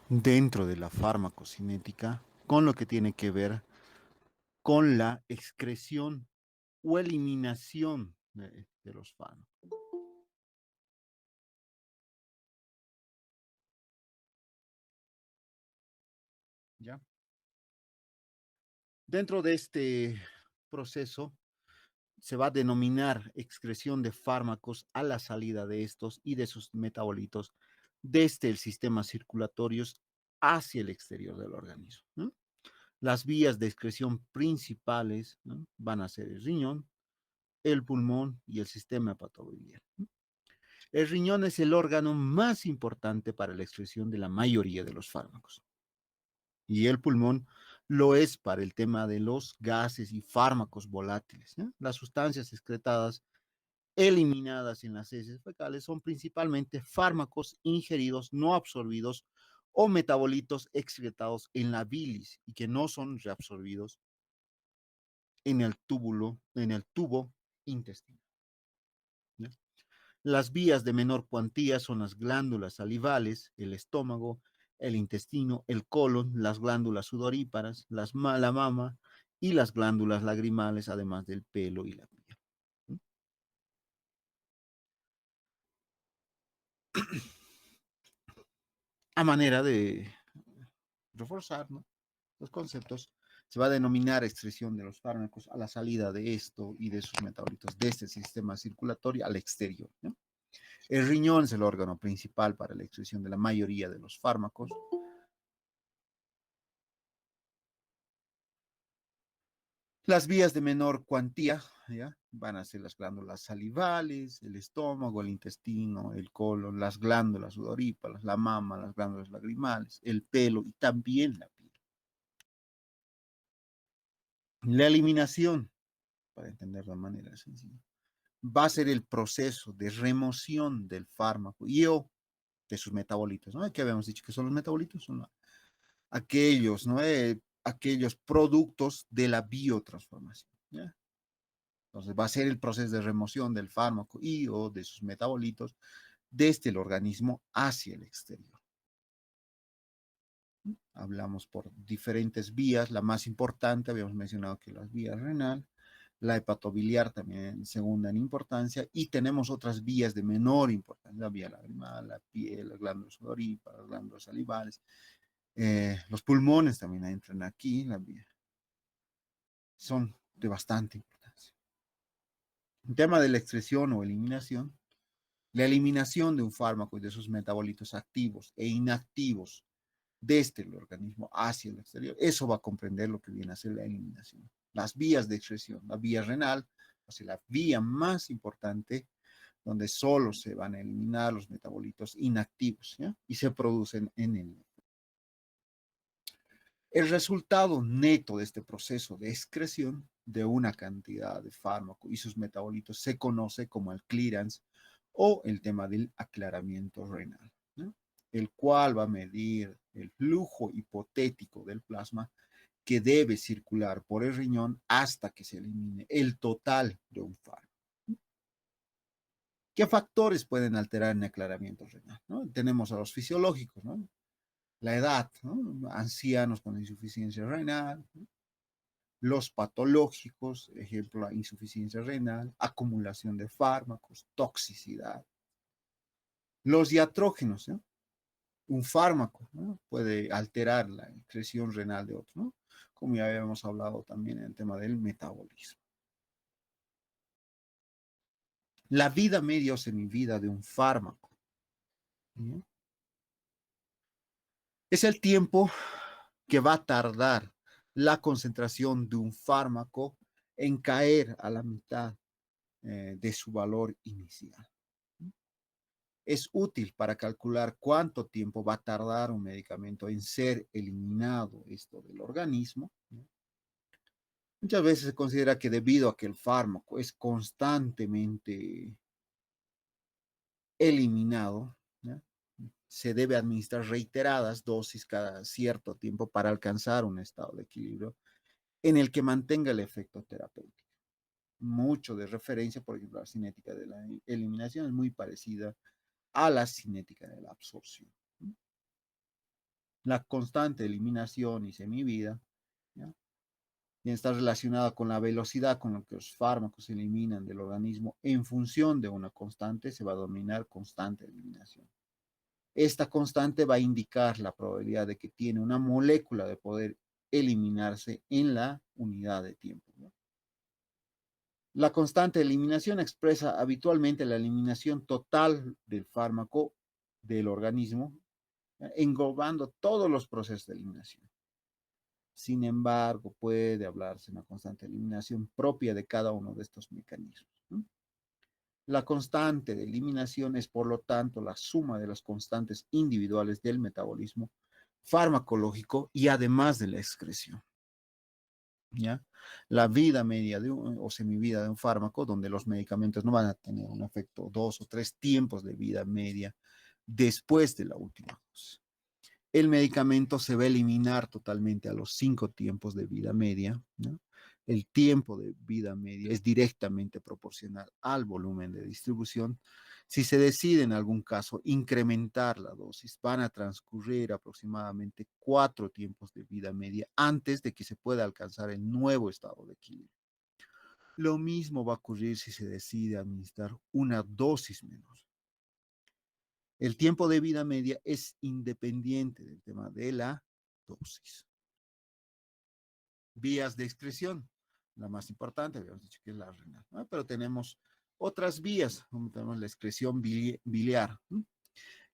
dentro de la farmacocinética, con lo que tiene que ver con la excreción o eliminación de los fármacos. ¿Ya? Dentro de este proceso se va a denominar excreción de fármacos a la salida de estos y de sus metabolitos desde el sistema circulatorio hacia el exterior del organismo, ¿no? Las vías de excreción principales, ¿no?, van a ser el riñón, el pulmón y el sistema hepatobiliar. El riñón es el órgano más importante para la excreción de la mayoría de los fármacos. Y el pulmón lo es para el tema de los gases y fármacos volátiles, ¿eh? Las sustancias excretadas eliminadas en las heces fecales son principalmente fármacos ingeridos no absorbidos o metabolitos excretados en la bilis y que no son reabsorbidos en el tubo intestinal, ¿no? Las vías de menor cuantía son las glándulas salivales, el estómago, el intestino, el colon, las glándulas sudoríparas, la mama y las glándulas lagrimales, además del pelo y la piel. A manera de reforzar, ¿no?, los conceptos, se va a denominar excreción de los fármacos a la salida de esto y de sus metabolitos de este sistema circulatorio al exterior, ¿no? El riñón es el órgano principal para la excreción de la mayoría de los fármacos. Las vías de menor cuantía, ¿ya?, van a ser las glándulas salivales, el estómago, el intestino, el colon, las glándulas sudoríparas, la mama, las glándulas lagrimales, el pelo y también la piel. La eliminación, para entenderlo de manera sencilla, va a ser el proceso de remoción del fármaco y o de sus metabolitos, ¿no? Que habíamos dicho que son los metabolitos, son aquellos, ¿no? Aquellos productos de la biotransformación, ¿ya? Entonces va a ser el proceso de remoción del fármaco y o de sus metabolitos desde el organismo hacia el exterior. Hablamos por diferentes vías, la más importante, habíamos mencionado que las vías renal, la hepatobiliar también segunda en importancia, y tenemos otras vías de menor importancia, la vía lagrimal, la piel, las glándulas sudoríparas, las glándulas salivales, los pulmones también entran aquí, la vía, son de bastante importancia. En tema de la excreción o eliminación, la eliminación de un fármaco y de sus metabolitos activos e inactivos desde el organismo hacia el exterior, eso va a comprender lo que viene a ser la eliminación. Las vías de excreción, la vía renal, o sea, la vía más importante donde solo se van a eliminar los metabolitos inactivos, ¿ya?, y se producen en el. El resultado neto de este proceso de excreción de una cantidad de fármaco y sus metabolitos se conoce como el clearance o el tema del aclaramiento renal, ¿no?, el cual va a medir el flujo hipotético del plasma que debe circular por el riñón hasta que se elimine el total de un fármaco. ¿Qué factores pueden alterar el aclaramiento renal, ¿no? Tenemos a los fisiológicos, ¿no?, la edad, ¿no?, ancianos con insuficiencia renal, ¿no?, los patológicos, ejemplo, la insuficiencia renal, acumulación de fármacos, toxicidad. Los diatrógenos, ¿no?, un fármaco, ¿no?, puede alterar la excreción renal de otro, ¿no?, como ya habíamos hablado también en el tema del metabolismo. La vida media o semivida de un fármaco, ¿no?, es el tiempo que va a tardar la concentración de un fármaco en caer a la mitad de su valor inicial. Es útil para calcular cuánto tiempo va a tardar un medicamento en ser eliminado esto del organismo, ¿no? Muchas veces se considera que debido a que el fármaco es constantemente eliminado, ¿no?, se debe administrar reiteradas dosis cada cierto tiempo para alcanzar un estado de equilibrio en el que mantenga el efecto terapéutico. mucho de referencia, por ejemplo, la cinética de la eliminación es muy parecida a la cinética de la absorción. La constante eliminación y semivida, ¿ya? Y está relacionada con la velocidad con la que los fármacos se eliminan del organismo en función de una constante, se va a denominar constante de eliminación. Esta constante va a indicar la probabilidad de que tiene una molécula de poder eliminarse en la unidad de tiempo, ¿no? La constante de eliminación expresa habitualmente la eliminación total del fármaco del organismo, englobando todos los procesos de eliminación. Sin embargo, puede hablarse de una constante de eliminación propia de cada uno de estos mecanismos, ¿no? La constante de eliminación es, por lo tanto, la suma de las constantes individuales del metabolismo farmacológico y además de la excreción, ¿ya? La vida media o semivida de un fármaco, donde los medicamentos no van a tener un efecto 2 o 3 tiempos de vida media después de la última dosis. El medicamento se va a eliminar totalmente a los 5 tiempos de vida media, ¿no? El tiempo de vida media es directamente proporcional al volumen de distribución. Si se decide en algún caso incrementar la dosis, van a transcurrir aproximadamente 4 tiempos de vida media antes de que se pueda alcanzar el nuevo estado de equilibrio. Lo mismo va a ocurrir si se decide administrar una dosis menor. El tiempo de vida media es independiente del tema de la dosis. Vías de excreción. La más importante, habíamos dicho que es la renal, ¿no? Pero tenemos otras vías, como tenemos la excreción biliar. ¿No?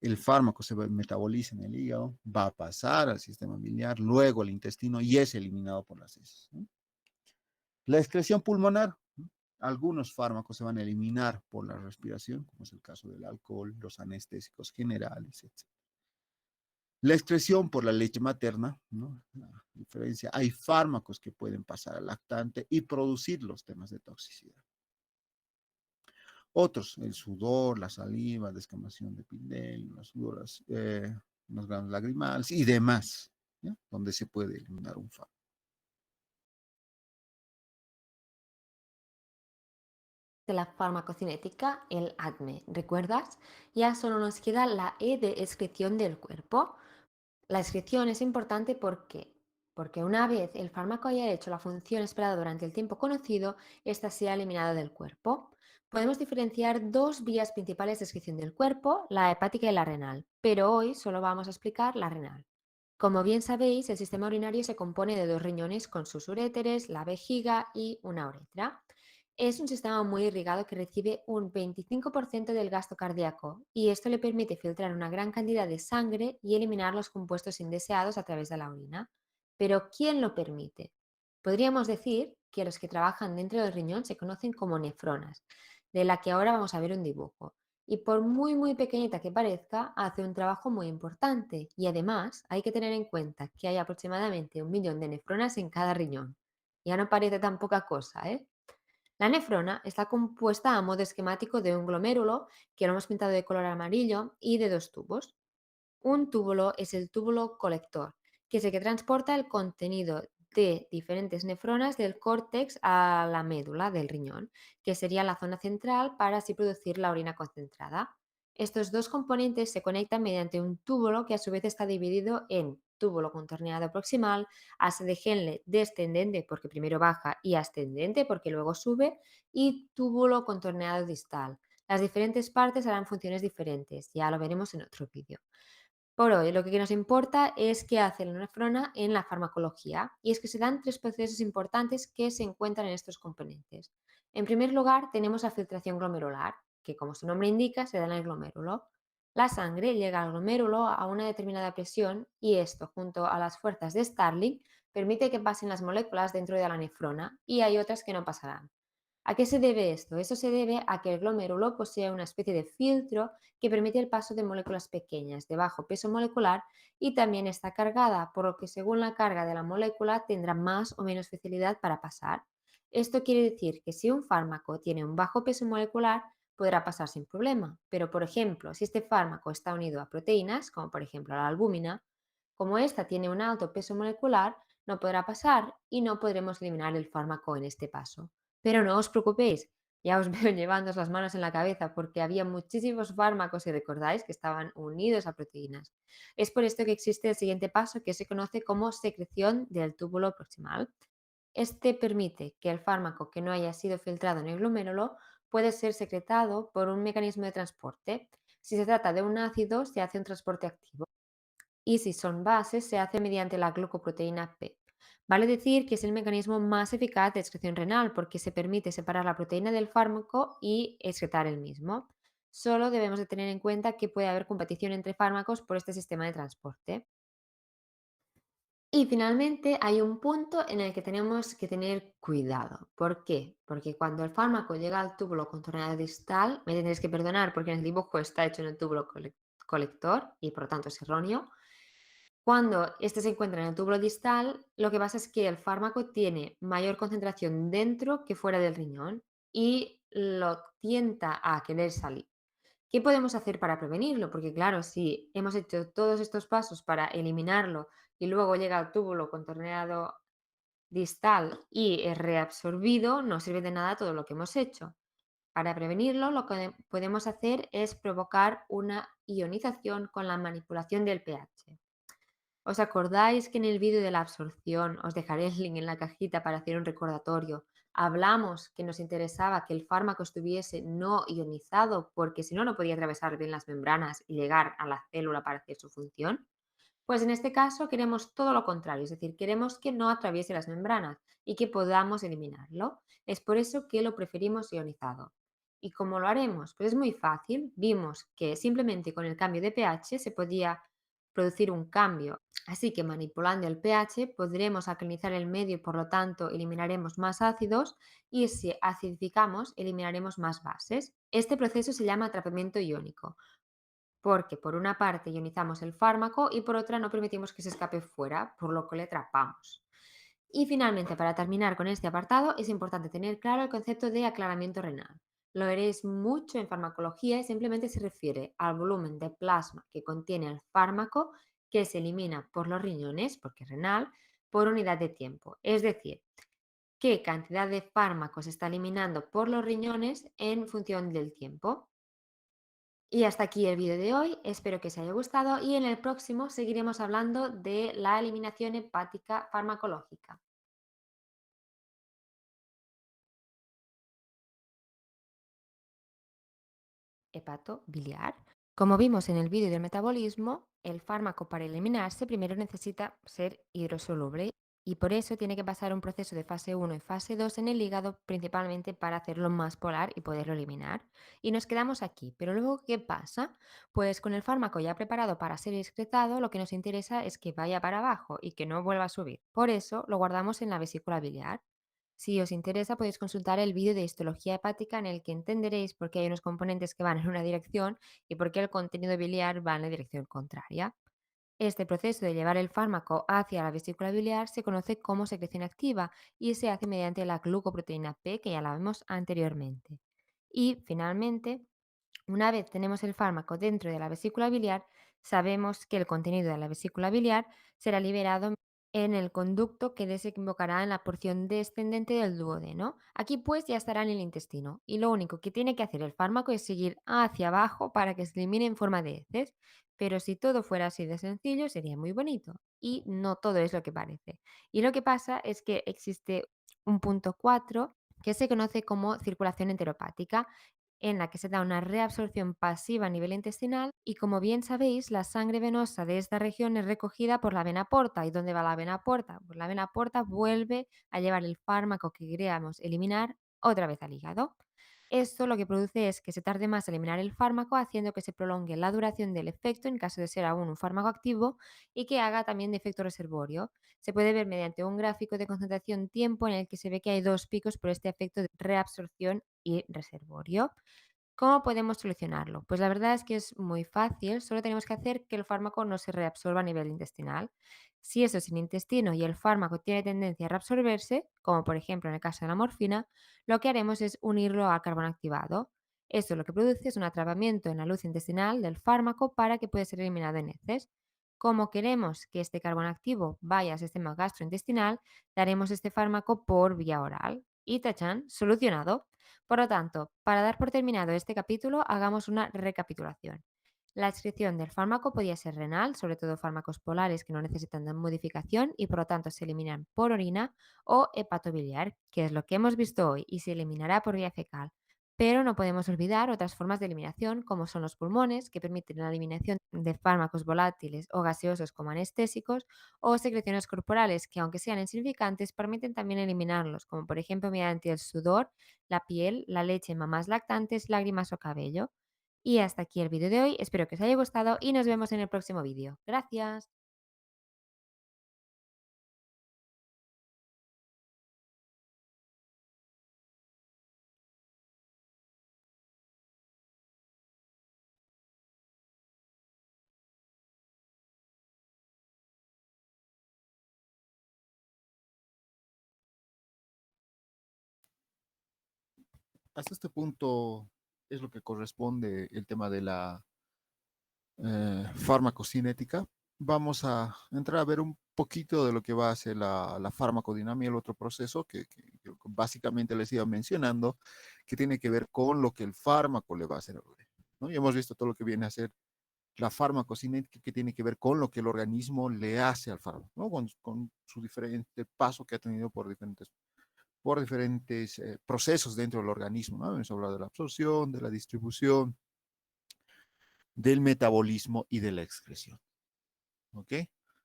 El fármaco se metaboliza en el hígado, va a pasar al sistema biliar, luego al intestino y es eliminado por las heces, ¿no? La excreción pulmonar. ¿No? Algunos fármacos se van a eliminar por la respiración, como es el caso del alcohol, los anestésicos generales, etc. La excreción por la leche materna, ¿no? La diferencia, hay fármacos que pueden pasar al lactante y producir los temas de toxicidad. Otros, el sudor, la saliva, descamación de piel, las sudoras, los granos lagrimales y demás, ¿ya? Donde se puede eliminar un fármaco. De la farmacocinética, el ADME. ¿Recuerdas? Ya solo nos queda la E de excreción del cuerpo. La excreción es importante porque una vez el fármaco haya hecho la función esperada durante el tiempo conocido, ésta sea eliminada del cuerpo. Podemos diferenciar dos vías principales de excreción del cuerpo, la hepática y la renal, pero hoy solo vamos a explicar la renal. Como bien sabéis, el sistema urinario se compone de dos riñones con sus uréteres, la vejiga y una uretra. Es un sistema muy irrigado que recibe un 25% del gasto cardíaco y esto le permite filtrar una gran cantidad de sangre y eliminar los compuestos indeseados a través de la orina. Pero ¿quién lo permite? Podríamos decir que los que trabajan dentro del riñón se conocen como nefronas, de la que ahora vamos a ver un dibujo. Y por muy pequeñita que parezca, hace un trabajo muy importante. Y además hay que tener en cuenta que hay aproximadamente 1 millón de nefronas en cada riñón. Ya no parece tan poca cosa, ¿eh? La nefrona está compuesta a modo esquemático de un glomérulo, que lo hemos pintado de color amarillo, y de dos tubos. Un túbulo es el túbulo colector, que es el que transporta el contenido de diferentes nefronas del córtex a la médula del riñón, que sería la zona central para así producir la orina concentrada. Estos dos componentes se conectan mediante un túbulo que a su vez está dividido en túbulo contorneado proximal, asa de Henle descendente porque primero baja y ascendente porque luego sube, y túbulo contorneado distal. Las diferentes partes harán funciones diferentes, ya lo veremos en otro vídeo. Por hoy, lo que nos importa es qué hace la nefrona en la farmacología, y es que se dan tres procesos importantes que se encuentran en estos componentes. En primer lugar, tenemos la filtración glomerular, que como su nombre indica, se da en el glomérulo. La sangre llega al glomérulo a una determinada presión y esto, junto a las fuerzas de Starling, permite que pasen las moléculas dentro de la nefrona y hay otras que no pasarán. ¿A qué se debe esto? Esto se debe a que el glomérulo posee una especie de filtro que permite el paso de moléculas pequeñas de bajo peso molecular y también está cargada, por lo que según la carga de la molécula tendrá más o menos facilidad para pasar. Esto quiere decir que si un fármaco tiene un bajo peso molecular, podrá pasar sin problema, pero por ejemplo, si este fármaco está unido a proteínas, como por ejemplo la albúmina, como esta tiene un alto peso molecular, no podrá pasar y no podremos eliminar el fármaco en este paso. Pero no os preocupéis, ya os veo llevándoos las manos en la cabeza porque había muchísimos fármacos, si recordáis, que estaban unidos a proteínas. Es por esto que existe el siguiente paso que se conoce como secreción del túbulo proximal. Este permite que el fármaco que no haya sido filtrado en el glomérulo puede ser secretado por un mecanismo de transporte. Si se trata de un ácido, se hace un transporte activo y si son bases, se hace mediante la glucoproteína P. Vale decir que es el mecanismo más eficaz de excreción renal porque se permite separar la proteína del fármaco y excretar el mismo. Solo debemos de tener en cuenta que puede haber competición entre fármacos por este sistema de transporte. Y finalmente hay un punto en el que tenemos que tener cuidado. ¿Por qué? Porque cuando el fármaco llega al túbulo contorneado distal, me tendréis que perdonar porque en el dibujo está hecho en el túbulo colector y por lo tanto es erróneo. Cuando este se encuentra en el túbulo distal, lo que pasa es que el fármaco tiene mayor concentración dentro que fuera del riñón y lo tienta a querer salir. ¿Qué podemos hacer para prevenirlo? Porque claro, si hemos hecho todos estos pasos para eliminarlo y luego llega al túbulo contorneado distal y es reabsorbido, no sirve de nada todo lo que hemos hecho. Para prevenirlo, lo que podemos hacer es provocar una ionización con la manipulación del pH. ¿Os acordáis que en el vídeo de la absorción, os dejaré el link en la cajita para hacer un recordatorio, hablamos que nos interesaba que el fármaco estuviese no ionizado porque si no, no podía atravesar bien las membranas y llegar a la célula para hacer su función? Pues en este caso queremos todo lo contrario, es decir, queremos que no atraviese las membranas y que podamos eliminarlo. Es por eso que lo preferimos ionizado. ¿Y cómo lo haremos? Pues es muy fácil. Vimos que simplemente con el cambio de pH se podía producir un cambio. Así que manipulando el pH podremos alcalinizar el medio y por lo tanto eliminaremos más ácidos y si acidificamos eliminaremos más bases. Este proceso se llama atrapamiento iónico porque por una parte ionizamos el fármaco y por otra no permitimos que se escape fuera, por lo que le atrapamos. Y finalmente, para terminar con este apartado, es importante tener claro el concepto de aclaramiento renal. Lo veréis mucho en farmacología y simplemente se refiere al volumen de plasma que contiene el fármaco que se elimina por los riñones, porque es renal, por unidad de tiempo. Es decir, qué cantidad de fármaco se está eliminando por los riñones en función del tiempo. Y hasta aquí el vídeo de hoy, espero que os haya gustado y en el próximo seguiremos hablando de la eliminación hepática farmacológica. Hepato biliar. Como vimos en el vídeo del metabolismo, el fármaco para eliminarse primero necesita ser hidrosoluble y por eso tiene que pasar un proceso de fase 1 y fase 2 en el hígado, principalmente para hacerlo más polar y poderlo eliminar. Y nos quedamos aquí. Pero luego, ¿qué pasa? Pues con el fármaco ya preparado para ser excretado, lo que nos interesa es que vaya para abajo y que no vuelva a subir. Por eso lo guardamos en la vesícula biliar. Si os interesa, podéis consultar el vídeo de histología hepática en el que entenderéis por qué hay unos componentes que van en una dirección y por qué el contenido biliar va en la dirección contraria. Este proceso de llevar el fármaco hacia la vesícula biliar se conoce como secreción activa y se hace mediante la glucoproteína P, que ya la vimos anteriormente. Y finalmente, una vez tenemos el fármaco dentro de la vesícula biliar, sabemos que el contenido de la vesícula biliar será liberado en el conducto que desembocará en la porción descendente del duodeno. Aquí pues ya estará en el intestino y lo único que tiene que hacer el fármaco es seguir hacia abajo para que se elimine en forma de heces. Pero si todo fuera así de sencillo sería muy bonito y no todo es lo que parece. Y lo que pasa es que existe un punto 4 que se conoce como circulación enteropática en la que se da una reabsorción pasiva a nivel intestinal y como bien sabéis, la sangre venosa de esta región es recogida por la vena porta. ¿Y dónde va la vena porta? Pues la vena porta vuelve a llevar el fármaco que queríamos eliminar otra vez al hígado. Esto lo que produce es que se tarde más en eliminar el fármaco, haciendo que se prolongue la duración del efecto en caso de ser aún un fármaco activo y que haga también de efecto reservorio. Se puede ver mediante un gráfico de concentración tiempo en el que se ve que hay dos picos por este efecto de reabsorción y reservorio. ¿Cómo podemos solucionarlo? Pues la verdad es que es muy fácil, solo tenemos que hacer que el fármaco no se reabsorba a nivel intestinal. Si eso es en intestino y el fármaco tiene tendencia a reabsorberse, como por ejemplo en el caso de la morfina, lo que haremos es unirlo al carbón activado. Esto lo que produce es un atrapamiento en la luz intestinal del fármaco para que pueda ser eliminado en heces. Como queremos que este carbón activo vaya al sistema gastrointestinal, daremos este fármaco por vía oral. Y tachan, solucionado. Por lo tanto, para dar por terminado este capítulo, hagamos una recapitulación. La excreción del fármaco podía ser renal, sobre todo fármacos polares que no necesitan de modificación y por lo tanto se eliminan por orina, o hepatobiliar, que es lo que hemos visto hoy y se eliminará por vía fecal. Pero no podemos olvidar otras formas de eliminación, como son los pulmones, que permiten la eliminación de fármacos volátiles o gaseosos como anestésicos, o secreciones corporales, que aunque sean insignificantes, permiten también eliminarlos, como por ejemplo mediante el sudor, la piel, la leche en mamás lactantes, lágrimas o cabello. Y hasta aquí el vídeo de hoy, espero que os haya gustado y nos vemos en el próximo vídeo. Gracias. Hasta este punto es lo que corresponde el tema de la farmacocinética. Vamos a entrar a ver un poquito de lo que va a ser la farmacodinámica, el otro proceso que básicamente les iba mencionando, que tiene que ver con lo que el fármaco le va a hacer al organismo, ¿no? Y hemos visto todo lo que viene a ser la farmacocinética, que tiene que ver con lo que el organismo le hace al fármaco, ¿no? Con su diferente paso que ha tenido por diferentes procesos dentro del organismo, ¿no? Hemos hablado de la absorción, de la distribución, del metabolismo y de la excreción. ¿Ok?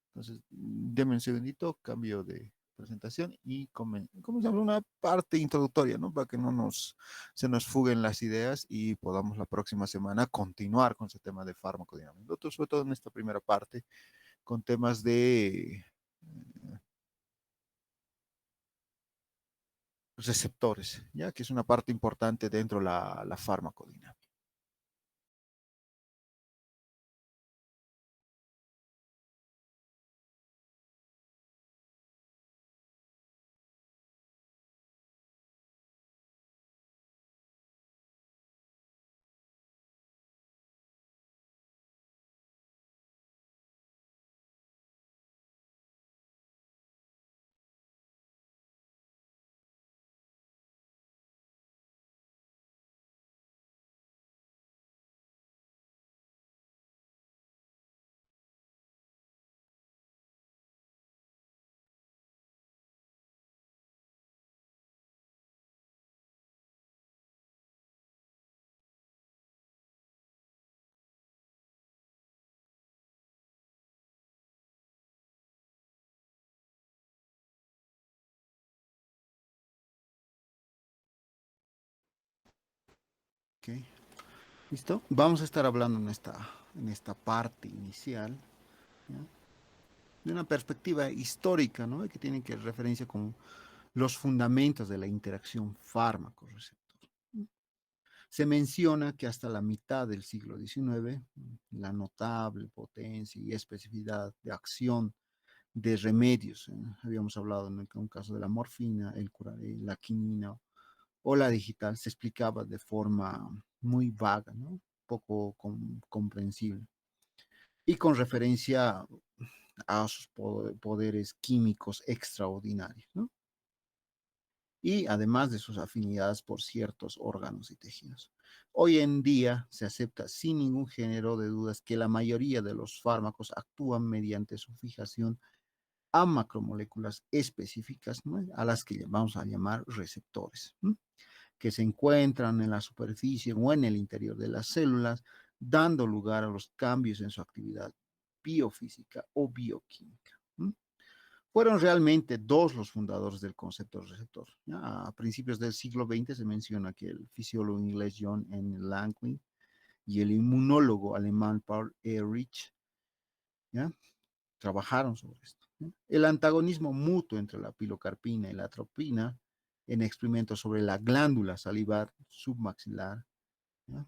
Entonces, denme un segundito, cambio de presentación y comenzamos una parte introductoria, ¿no? Para que se nos fuguen las ideas y podamos la próxima semana continuar con ese tema de farmacodinámica. Nosotros, sobre todo en esta primera parte, con temas de receptores, ya que es una parte importante dentro de la farmacodinámica. Okay. ¿Listo? Vamos a estar hablando en esta parte inicial, ¿ya? De una perspectiva histórica, ¿no? Que tiene que referencia con los fundamentos de la interacción fármaco-receptor. Se menciona que hasta la mitad del siglo XIX, la notable potencia y especificidad de acción de remedios, habíamos hablado en un caso de la morfina, la quinina o la digital, se explicaba de forma muy vaga, ¿no? Poco comprensible. Y con referencia a sus poderes químicos extraordinarios, ¿no? Y además de sus afinidades por ciertos órganos y tejidos. Hoy en día se acepta sin ningún género de dudas que la mayoría de los fármacos actúan mediante su fijación a macromoléculas específicas, ¿no? A las que vamos a llamar receptores, ¿no? Que se encuentran en la superficie o en el interior de las células, dando lugar a los cambios en su actividad biofísica o bioquímica. ¿No? Fueron realmente dos los fundadores del concepto receptor. ¿Ya? A principios del siglo XX se menciona que el fisiólogo inglés John N. Langley y el inmunólogo alemán Paul Ehrlich, ¿ya? Trabajaron sobre esto, ¿no? El antagonismo mutuo entre la pilocarpina y la atropina en experimentos sobre la glándula salivar submaxilar, ¿ya?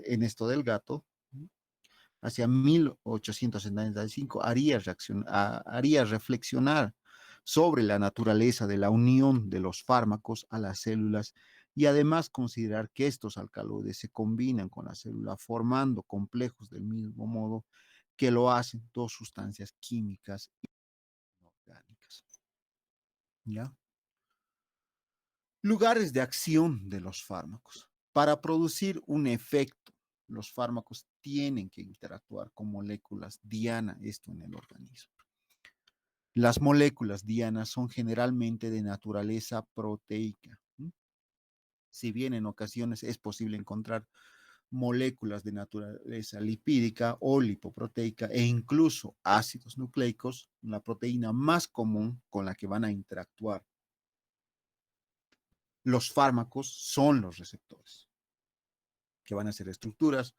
En esto del gato, ¿no? Hacia 1875 haría reflexionar sobre la naturaleza de la unión de los fármacos a las células y además considerar que estos alcaloides se combinan con la célula formando complejos del mismo modo que lo hacen dos sustancias químicas orgánicas. ¿Ya? Lugares de acción de los fármacos. Para producir un efecto, los fármacos tienen que interactuar con moléculas diana, esto en el organismo. Las moléculas dianas son generalmente de naturaleza proteica. Si bien en ocasiones es posible encontrar moléculas de naturaleza lipídica o lipoproteica e incluso ácidos nucleicos, la proteína más común con la que van a interactuar los fármacos son los receptores, que van a ser estructuras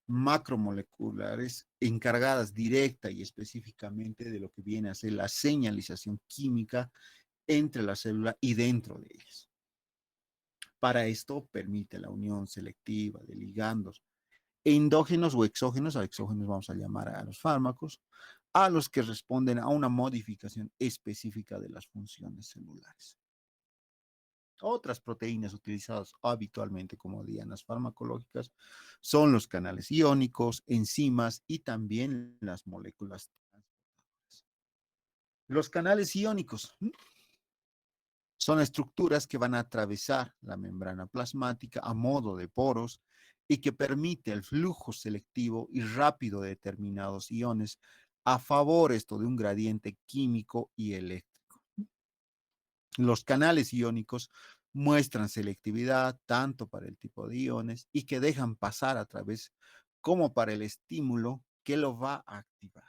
macromoleculares encargadas directa y específicamente de lo que viene a ser la señalización química entre la célula y dentro de ellas. Para esto permite la unión selectiva de ligandos endógenos o exógenos, a exógenos vamos a llamar a los fármacos, a los que responden a una modificación específica de las funciones celulares. Otras proteínas utilizadas habitualmente como dianas farmacológicas son los canales iónicos, enzimas y también las moléculas transportadoras. Los canales iónicos son estructuras que van a atravesar la membrana plasmática a modo de poros y que permite el flujo selectivo y rápido de determinados iones a favor esto de un gradiente químico y eléctrico. Los canales iónicos muestran selectividad tanto para el tipo de iones y que dejan pasar a través como para el estímulo que lo va a activar.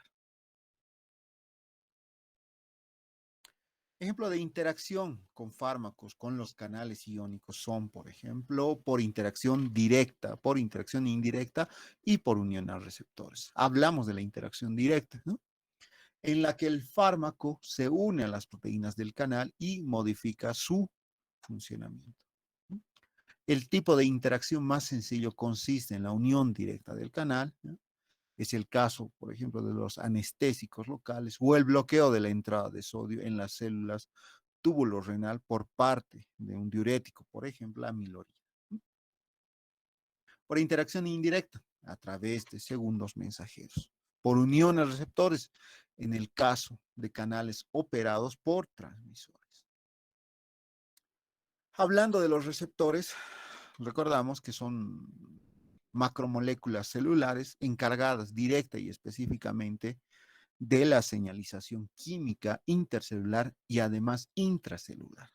Ejemplo de interacción con fármacos con los canales iónicos son, por ejemplo, por interacción directa, por interacción indirecta y por unión a receptores. Hablamos de la interacción directa, ¿no? En la que el fármaco se une a las proteínas del canal y modifica su funcionamiento. El tipo de interacción más sencillo consiste en la unión directa del canal, ¿no? Es el caso, por ejemplo, de los anestésicos locales o el bloqueo de la entrada de sodio en las células túbulo renal por parte de un diurético, por ejemplo, amilorina. Por interacción indirecta, a través de segundos mensajeros. Por unión a receptores, en el caso de canales operados por transmisores. Hablando de los receptores, recordamos que son macromoléculas celulares encargadas directa y específicamente de la señalización química intercelular y además intracelular.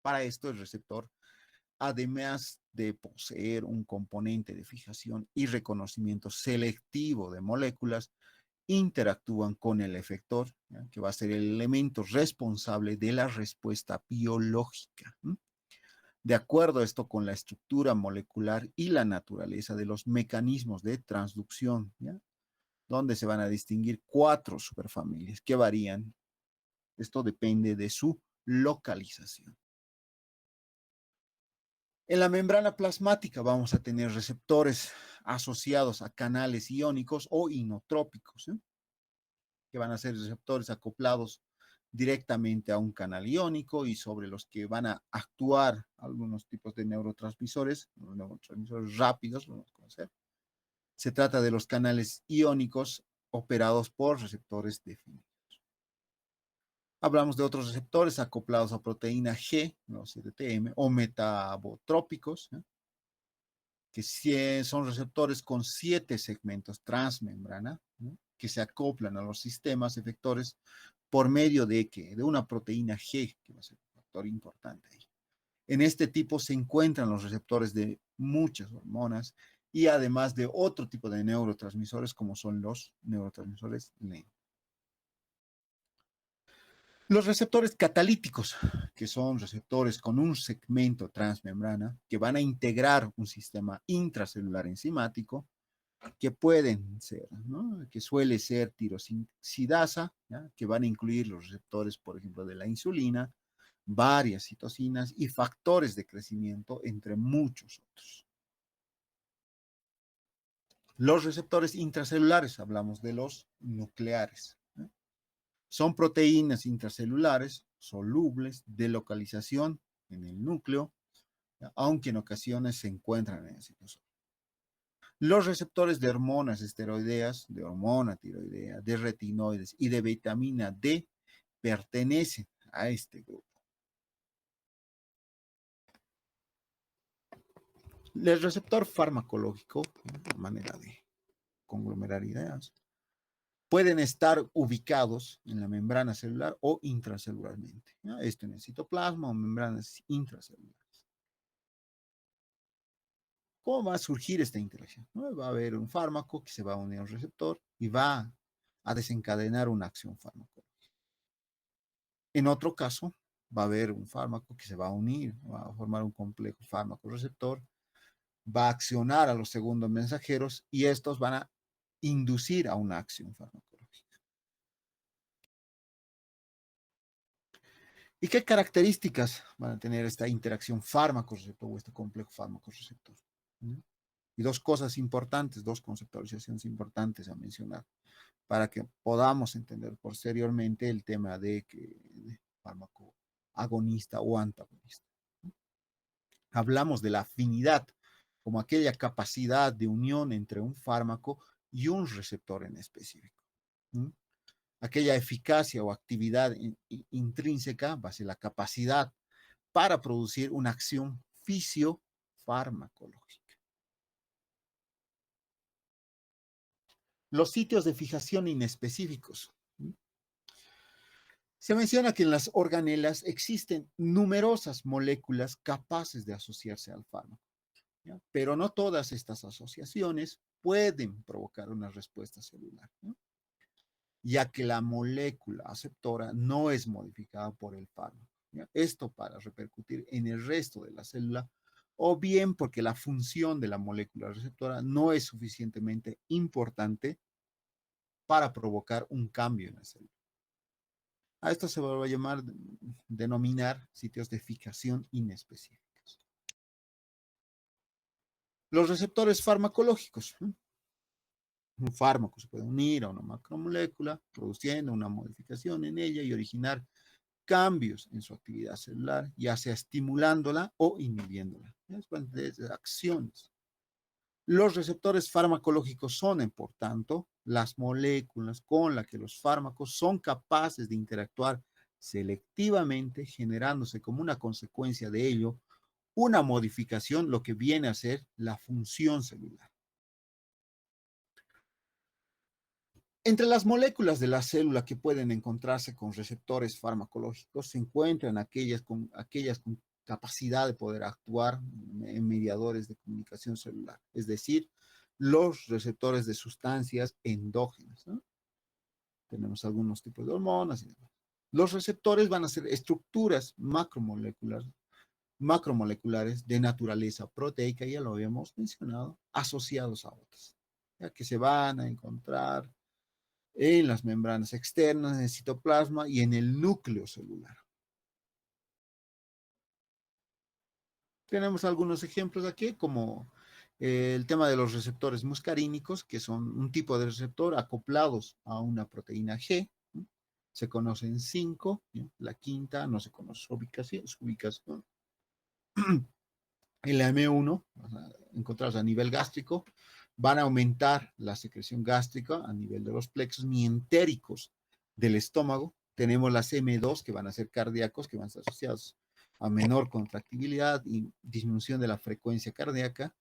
Para esto, el receptor, además de poseer un componente de fijación y reconocimiento selectivo de moléculas, interactúan con el efector, ¿ya? Que va a ser el elemento responsable de la respuesta biológica. De acuerdo a esto con la estructura molecular y la naturaleza de los mecanismos de transducción, ¿ya? Donde se van a distinguir 4 superfamilias que varían. Esto depende de su localización. En la membrana plasmática vamos a tener receptores asociados a canales iónicos o inotrópicos, ¿eh? Que van a ser receptores acoplados directamente a un canal iónico y sobre los que van a actuar algunos tipos de neurotransmisores, los neurotransmisores rápidos, lo vamos a conocer. Se trata de los canales iónicos operados por receptores definidos. Hablamos de otros receptores acoplados a proteína G, los CDTM, o metabotrópicos, ¿eh? Que son receptores con 7 segmentos transmembrana, ¿no? Que se acoplan a los sistemas efectores por medio de una proteína G, que va a ser un factor importante ahí. En este tipo se encuentran los receptores de muchas hormonas y además de otro tipo de neurotransmisores como son los neurotransmisores LEN. Los receptores catalíticos, que son receptores con un segmento transmembrana que van a integrar un sistema intracelular enzimático, que pueden ser, ¿no? Que suele ser tirosidasa, ¿ya? Que van a incluir los receptores, por ejemplo, de la insulina, varias citocinas y factores de crecimiento, entre muchos otros. Los receptores intracelulares, hablamos de los nucleares, ¿eh? Son proteínas intracelulares solubles de localización en el núcleo, aunque en ocasiones se encuentran en el citosol. Los receptores de hormonas esteroideas, de hormona tiroidea, de retinoides y de vitamina D pertenecen a este grupo. El receptor farmacológico, de manera de conglomerar ideas, pueden estar ubicados en la membrana celular o intracelularmente. ¿Ya? Esto en el citoplasma o membranas intracelulares. ¿Cómo va a surgir esta interacción? ¿No? Va a haber un fármaco que se va a unir a un receptor y va a desencadenar una acción farmacológica. En otro caso, va a haber un fármaco que se va a unir, va a formar un complejo fármaco-receptor, va a accionar a los segundos mensajeros y estos van a inducir a una acción farmacológica. ¿Y qué características van a tener esta interacción fármaco-receptor o este complejo fármaco-receptor? Y dos cosas importantes, dos conceptualizaciones importantes a mencionar para que podamos entender posteriormente el tema de fármaco agonista o antagonista. Hablamos de la afinidad como aquella capacidad de unión entre un fármaco y un receptor en específico. ¿Sí? Aquella eficacia o actividad intrínseca va a ser la capacidad para producir una acción fisiofarmacológica. Los sitios de fijación inespecíficos. Se menciona que en las organelas existen numerosas moléculas capaces de asociarse al fármaco, ¿ya? Pero no todas estas asociaciones pueden provocar una respuesta celular, ¿no? Ya que la molécula aceptora no es modificada por el fármaco, ¿ya? Esto para repercutir en el resto de la célula o bien porque la función de la molécula receptora no es suficientemente importante para provocar un cambio en la célula. A esto se va a llamar, denominar sitios de fijación inespecíficos. Los receptores farmacológicos. Un fármaco se puede unir a una macromolécula, produciendo una modificación en ella y originar cambios en su actividad celular, ya sea estimulándola o inhibiéndola. Es acciones. Los receptores farmacológicos son, por tanto, las moléculas con las que los fármacos son capaces de interactuar selectivamente, generándose como una consecuencia de ello una modificación, lo que viene a ser la función celular. Entre las moléculas de la célula que pueden encontrarse con receptores farmacológicos se encuentran aquellas con capacidad de poder actuar en mediadores de comunicación celular, es decir, los receptores de sustancias endógenas, ¿no? Tenemos algunos tipos de hormonas y demás. Los receptores van a ser estructuras macromoleculares de naturaleza proteica, ya lo habíamos mencionado, asociados a otras, ya que se van a encontrar en las membranas externas, en el citoplasma y en el núcleo celular. Tenemos algunos ejemplos aquí, como el tema de los receptores muscarínicos, que son un tipo de receptor acoplados a una proteína G. ¿No? Se conocen 5, ¿no? La quinta no se conoce su ubicación. El M1, encontrados a nivel gástrico, van a aumentar la secreción gástrica a nivel de los plexos mientéricos del estómago. Tenemos las M2 que van a ser cardíacos, que van a estar asociados a menor contractibilidad y disminución de la frecuencia cardíaca.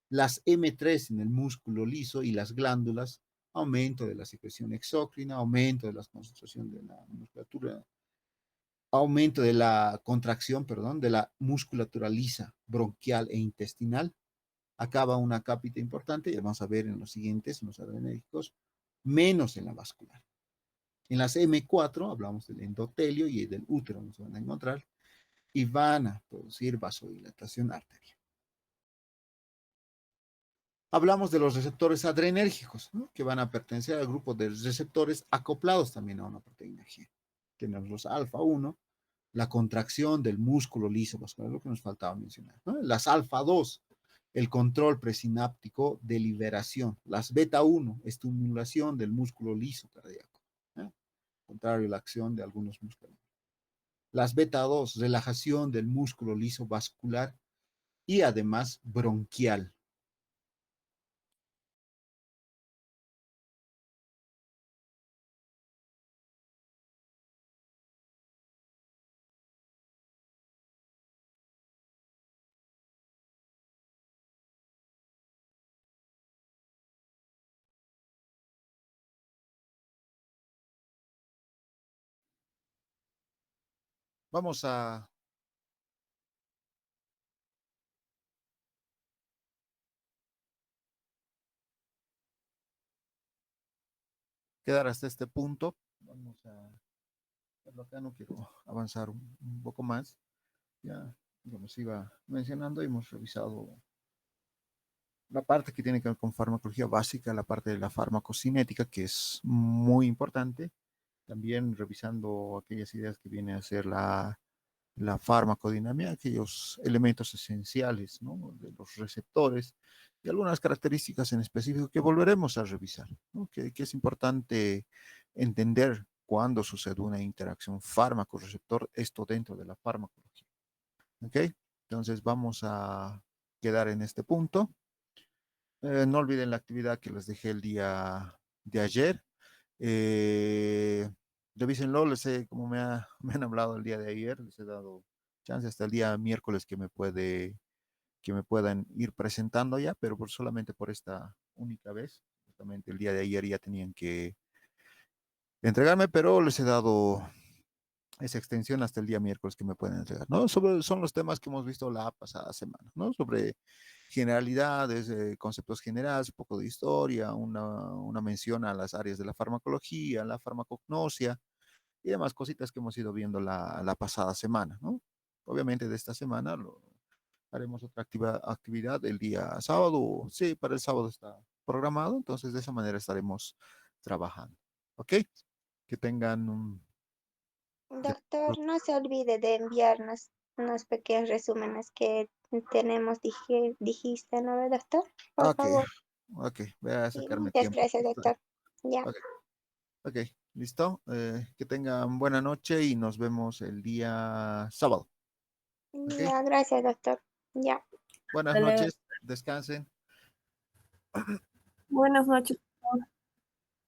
Las M3 en el músculo liso y las glándulas, aumento de la secreción exócrina, aumento de la concentración de la musculatura, aumento de la contracción, perdón, de la musculatura lisa, bronquial e intestinal. Acaba una cápita importante, y vamos a ver en los siguientes, en los adrenérgicos, menos en la vascular. En las M4 hablamos del endotelio y del útero, nos van a encontrar, y van a producir vasodilatación arterial. Hablamos de los receptores adrenérgicos, ¿no? Que van a pertenecer al grupo de receptores acoplados también a una proteína G. Tenemos los alfa 1, la contracción del músculo liso vascular, lo que nos faltaba mencionar, ¿no? Las alfa 2, el control presináptico de liberación. Las beta 1, estimulación del músculo liso cardíaco, ¿eh? Contrario a la acción de algunos músculos. Las beta 2, relajación del músculo liso vascular y además bronquial. Vamos a quedar hasta este punto. Vamos a verlo acá, no quiero avanzar un poco más. Ya, como se iba mencionando, hemos revisado la parte que tiene que ver con farmacología básica, la parte de la farmacocinética, que es muy importante. También revisando aquellas ideas que viene a ser la farmacodinámica, aquellos elementos esenciales, ¿no? De los receptores y algunas características en específico que volveremos a revisar, ¿no? Que es importante entender cuándo sucede una interacción fármaco-receptor, esto dentro de la farmacología. ¿Ok? Entonces vamos a quedar en este punto. No olviden la actividad que les dejé el día de ayer. Eh, revísenlo, como me han hablado el día de ayer, les he dado chance hasta el día miércoles que me puedan ir presentando ya, pero solamente por esta única vez. Justamente el día de ayer ya tenían que entregarme, pero les he dado esa extensión hasta el día miércoles que me pueden entregar, ¿no? Son los temas que hemos visto la pasada semana, ¿no? Sobre generalidades, conceptos generales, un poco de historia, una mención a las áreas de la farmacología, la farmacognosia y demás cositas que hemos ido viendo la pasada semana, ¿no? Obviamente de esta semana haremos otra actividad el día sábado, sí, para el sábado está programado, entonces de esa manera estaremos trabajando, ¿ok? Que tengan que- Doctor, no se olvide de enviarnos unos pequeños resúmenes que tenemos, dijiste, ¿no, doctor? Por Ok, favor. ok, voy a Sí, sacarme muchas tiempo. gracias, doctor. Ya, Ok, ok, listo. Que tengan buena noche y nos vemos el día sábado. Ok, ya, gracias, doctor. Ya. buenas Dale, noches, descansen. buenas noches.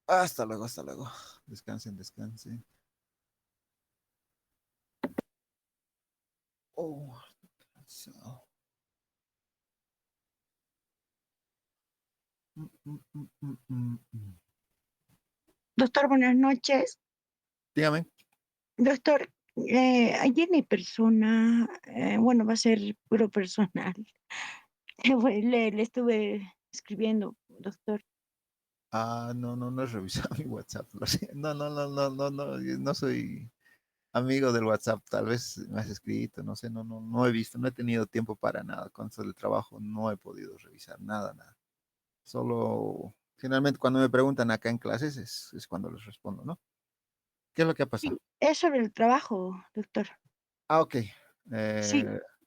Hasta luego, hasta luego. Descansen, descansen. Oh, cansado. Mm. Doctor, buenas noches. Dígame. Doctor, ayer mi persona, bueno, va a ser puro personal. Le estuve escribiendo, doctor. No he revisado mi WhatsApp. No soy amigo del WhatsApp. Tal vez me has escrito, no sé, no he visto, no he tenido tiempo para nada. Con eso del trabajo no he podido revisar nada, nada. Solo, generalmente cuando me preguntan acá en clases es cuando les respondo, ¿no? ¿Qué es lo que ha pasado? Sí, es sobre el trabajo, doctor. Ah, ok. Sí,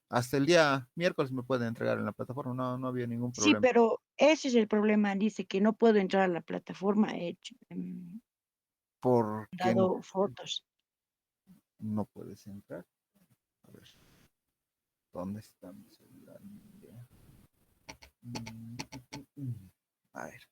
Hasta el día miércoles me pueden entregar en la plataforma, no había ningún sí, problema. pero ese es el problema. Dice que no puedo entrar a la plataforma. He ¿Por qué dado fotos. no puedes entrar? A ver, ¿dónde está mi celular? Mm, mm, mm, mm. A ver.